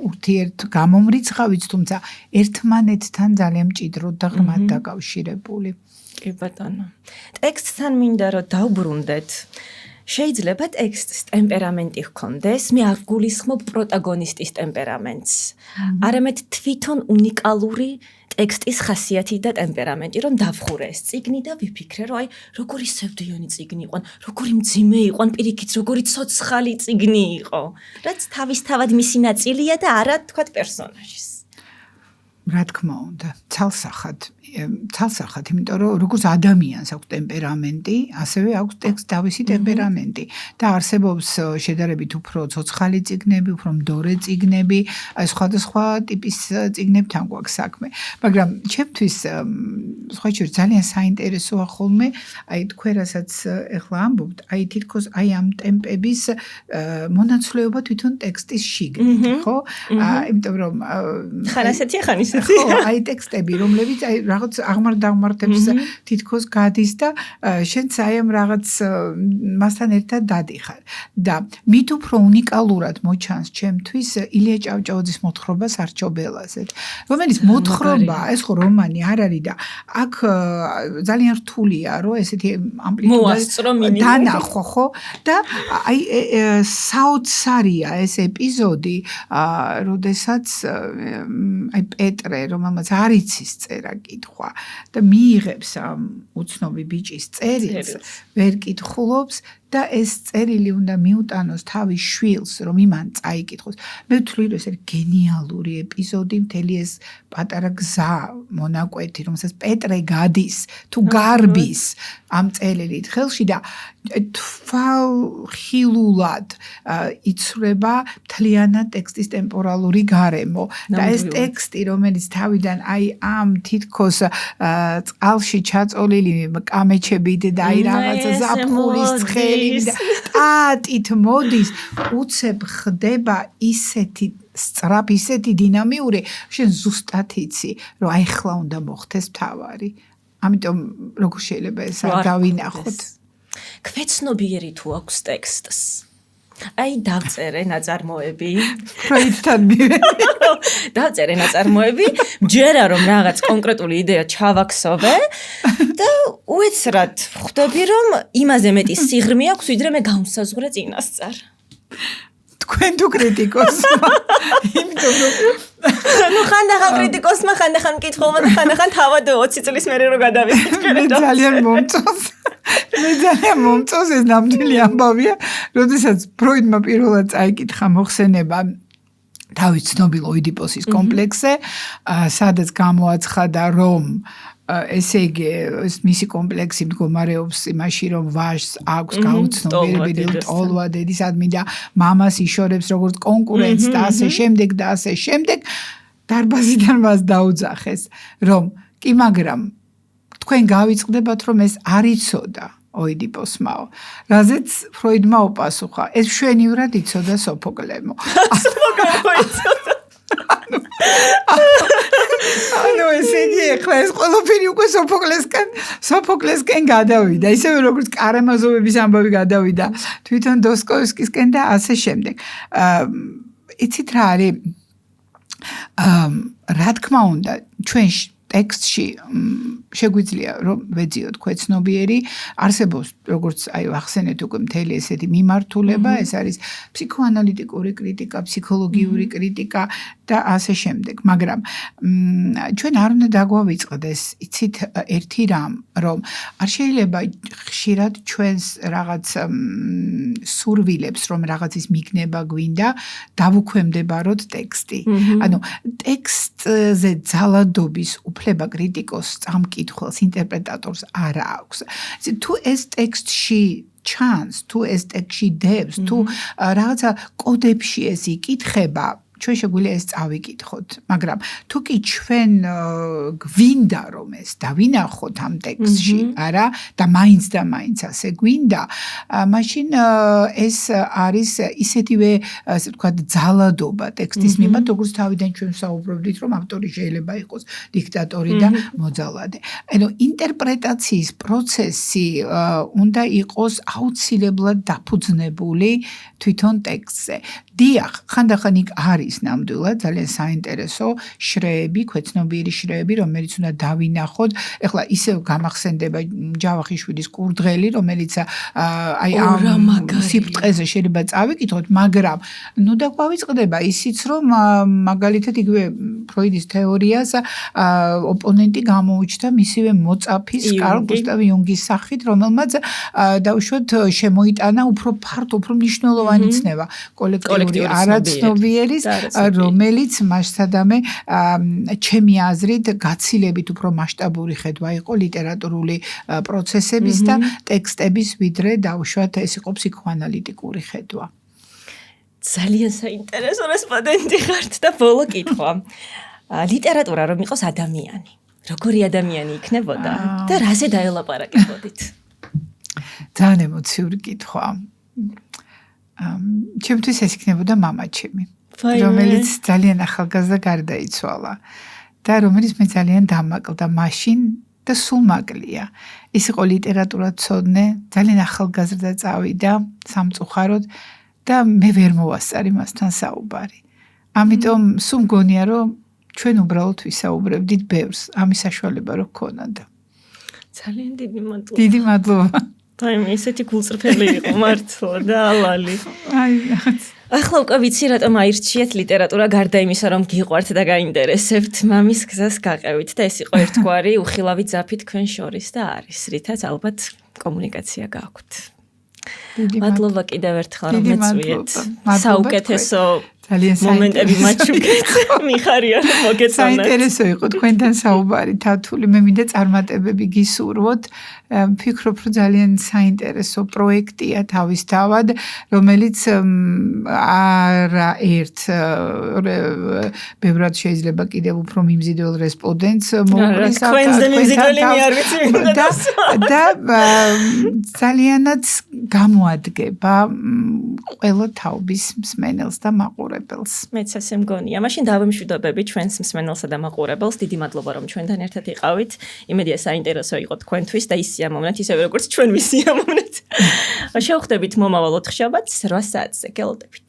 B: გამომრიცხავიც, თუმცა ერთმანეთთან ძალიან მჭიდროდ და ღრმად დაკავშირებული.
A: კი ბატონო. ტექსტთან მინდა რომ დავბრუნდეთ. შეიძლება ტექსტს ტემპერამენტი ჰქონდეს, მე არ გულისხმობ პროტაგონისტის ტემპერამენტს. არამედ თვითონ უნიკალური ტექსტის ხასიათი და ტემპერამენტი, რომ დავხურე ეს წიგნი და ვიფიქრე, რომ როგორი სევდიანი წიგნი იყო, როგორი მძიმე იყო, პირიქით როგორი ცოცხალი წიგნი იყო, რაც თავისთავად მისი ნაწილია და არა თქვა პერსონაჟის.
B: რა თქმა უნდა, ცალსახად, იმიტომ რომ როგორც ადამიანს აქვს ტემპერამენტი, ასევე აქვს ტექსტს თავისი ტემპერამენტი და არსებობს შედარებით უფრო ცოცხალი წიგნები, უფრო მდორე წიგნები, სხვადასხვა ტიპის წიგნებთან გვაქვს საქმე. მაგრამ ჩემთვის სხვაჩვენს ძალიან საინტერესოა ხოლმე, თქვენ რასაც ეხლა ამბობთ, თითქოს ამ ტემპების მონაცვლეობა თვითონ ტექსტის შიგნით, ხო? იმიტომ რომ
A: ხან ასეთია, ხან ისეთი.
B: ხო, ტექსტები, რომლებიც რაღაც აღმართებს თითქოს გადის და შენც ამ რაღაც მასთან ერთად დადიხარ. და მით უფრო უნიკალურად მოჩანს ჩემთვის ილია ჭავჭავაძის მოთხრობა სარჩობელაზე, რომელიც მოთხრობა, ეს ხო რომანი არ არის და აქ ძალიან რთულია, რომ ესეთი ამპლიტუდა დანახო, ხო? და საოცარია ეს ეპიზოდი, როდესაც პეტრე, რომელმაც არ იცის წერა კითხვა და მიიღებს ამ უცნობი ბიჭის წერილს, ვერ კითხულობს და ეს წერილი უნდა მიუტანოს თავის შვილს, რომ იმან წაიკითხოს. მე ვთვლი, რომ ეს არის გენიალური ეპიზოდი, მთელი ეს პატარა გზა მონაკვეთი, რომელსაც პეტრე გადის თუ გარბის ამ წერილით ხელში და თვალხილულად იცვლება მთლიანად ტექსტის ტემპორალური გარემო და ეს ტექსტი, რომელიც თავიდან ამ თითქოს წყალში ჩაწოლილი კამეჩებით და რაღაცა ზაფხულის ცხელი ტატით მოდის, უცებ ხდება ისეთი სწრაფ, ისეთი დინამიური, შენ ზუსტად იცი, რომ ახლა უნდა მოხდეს თავარი. ამიტომ როგორ შეიძლება ეს დავინახოთ?
A: ქვეცნობიერი თუ აქვს ტექსტს. დავწერე ნაწარმოები.
B: ფროიდთან მივედი.
A: დავწერე ნაწარმოები, მჯერა რომ რაღაც კონკრეტული იდეა ჩავაქსოვე და უეცრად ხვდები რომ იმაზე მეტი სიღრმე აქვს, ვიდრე მე გამსაზღვრე წინასწარ.
B: თქვენ თუ კრიტიკოსმა, იმიტომ რომ
A: ხანდახან კრიტიკოსმა, ხანდახან მკითხველმა და ხანდახან თავად 20 წლის მერე რო გადავიქცე.
B: მე ძალიან მომწონს ეს ნამდვილი ამბავია, როდესაც ფროიდმა პირველად წაიკითხა მოხსენება თავის ცნობილ ოიდიპოსის კომპლექსზე, სადაც გამოაცხადა, რომ ესე იგი მისი კომპლექსი მდგომარეობს იმაში, რომ ვაჟს აქვს გაუცნობიერებელი ტოლვა დედისადმი და მამას იშორებს როგორც კონკურენტს და ასე შემდეგ და ასე შემდეგ. დარბაზიდან მას დაუძახეს, რომ კი, მაგრამ თქვენ გავიწყდებათ, რომ ეს არ იცოდა ოიდიპოსმაო. რაზეც ფროიდმა უპასუხა, ეს მშვენივრად იცოდა სოფოკლემო. ესე იგი, ახლა ეს ყველაფერი უკვე სოფოკლესკენ გადავიდა, ისევე როგორც კარამაზოვების ამბავი გადავიდა თვითონ დოსტოევსკისკენ და ასე შემდეგ. იცით რა არის? რა თქმა უნდა, ჩვენ ტექსტში შეგვიძლია რომ ვეძიოთ ქვეცნობიერი, არსებობს როგორც ვახსენეთ უკვე მთელი ესეთი მიმართულება, ეს არის ფსიქოანალიტიკური კრიტიკა, ფსიქოლოგიური კრიტიკა და ასე შემდეგ. მაგრამ ჩვენ არ უნდა დაგვავიწყდეს, იცით, ერთი რამ, რომ არ შეიძლება ხშირად ჩვენს რაღაც სურვილებს, რომ რაღაცის მიგნება გვინდა, დავუქვემდებაროთ ტექსტი. ანუ ტექსტზე ძალადობის უფლება კრიტიკოსს, წამკითხველს, ინტერპრეტატორს არ აქვს. თუ ეს ტექსტში ჩანს, თუ ეს ტექსტში დევს, თუ რაღაცა კოდებში ეს იკითხება, ჩვენ შეგვიძლია ეს წავიკითხოთ, მაგრამ თუ კი ჩვენ გვინდა რომ ეს დავინახოთ ამ ტექსტში, არა, და მაინც ასე გვინდა, მაშინ ეს არის ისეთივე, ასე ვთქვათ, ძალადობა ტექსტის მიმართ, როგორც თავიდან ჩვენ საუბრობდით, რომ ავტორი შეიძლება იყოს დიქტატორი და მოძალადე. ანუ ინტერპრეტაციის პროცესი უნდა იყოს აუცილებლად დაფუძნებული თვითონ ტექსტზე. დიახ, ხანდახან იქ არის ნამდვილად ძალიან საინტერესო შრეები, ქვეცნობიერი შრეები, რომელიც უნდა დავინახოთ. ეხლა ისევ გამახსენდება ჯავახიშვილის კურდღელი, რომელიც აი ამ სიბრტყეზე შეიძლება წავიკითხოთ, მაგრამ ნუ დაგვავიწყდება ისიც, რომ მაგალითად იგივე ფროიდის თეორიას ოპონენტი გამოუჩნდა მისივე მოწაფის კარლ გუსტავ იუნგის სახით, რომელმაც დაუშვათ შემოიტანა უფრო ფართო, უფრო მნიშვნელოვანი ცნება კოლექტიური არაცნობიერის, რომელიც მასადამე ჩემი აზრით გაცილებით უფრო მასშტაბური ხედვა იყო ლიტერატურული პროცესების და ტექსტების, ვიდრე დაუშვათ ეს იყო ფსიქოანალიტიკური ხედვა.
A: ძალიან საინტერესო რესპონდენტი ხართ და ბოლო კითხვა. ლიტერატურა რომ იყოს ადამიანი, როგორი ადამიანი იქნებოდა და რაზე დაელაპარაკებოდით?
B: ძალიან ემოციური კითხვა. ჩემთვის ეს იქნებოდა მამაჩემი, რომელიც ძალიან ახალგაზრდა გარდაიცვალა და რომელიც მე ძალიან დამაკლდა მაშინ და სულ მაკლია. ის იყო ლიტერატურათმცოდნე, ძალიან ახალგაზრდა წავიდა სამწუხაროდ და მე ვერ მოვასწარი მასთან საუბარი. ამიტომ სულ მგონია, რომ ჩვენ უბრალოდ ვისაუბრებდით ბევრს, ამის საშუალება რო გქონოდა.
A: ძალიან დიდი მადლობა.
B: დიდი მადლობა.
A: აი, ესეთი გულწრფელი იყო მართლა და ალალი.
B: აი,
A: ახლა უკვე ვიცი რატომ აირჩიეთ ლიტერატურა გარდა იმისა, რომ გიყვართ და გაინტერესებთ, მამის გზას გაყევით და ეს იყო ერთგვარი უხილავი ძაფი თქვენ შორის და არის, რითაც ალბათ კომუნიკაცია გააქვთ. მადლობა კიდევ ერთხელ რომ მეწვიეთ. საუკეთესო მომენტები მაჩვენეთ. მიხარია რომ მოგეწონათ.
B: საინტერესო იყო თქვენთან საუბარი, თათული. მე მინდა წარმატებები გისურვოთ. ვფიქრობ, რომ ძალიან საინტერესო პროექტია თავისთავად, რომელიც არაერთ ბევრად შეიძლება კიდევ უფრო მიმზიდველ რესპონდენტს მოუყრეს.
A: თქვენზე მიმზიდველი მე არ ვიცი.
B: და ძალიანაც გამოადგება ყველა თაობის მსმენელს და მაყურებელს.
A: მეც ასე მგონია. მაშინ დავემშვიდობები ჩვენს მსმენელსა და მაყურებელს. დიდი მადლობა რომ ჩვენთან ერთად იყავით. იმედია საინტერესო იყო თქვენთვის და ისიამოვნეთ, ისევე როგორც ჩვენ ვისიამოვნეთ. შევხვდებით მომავალ ოთხშაბათს 8 საათზე. გელოდებით.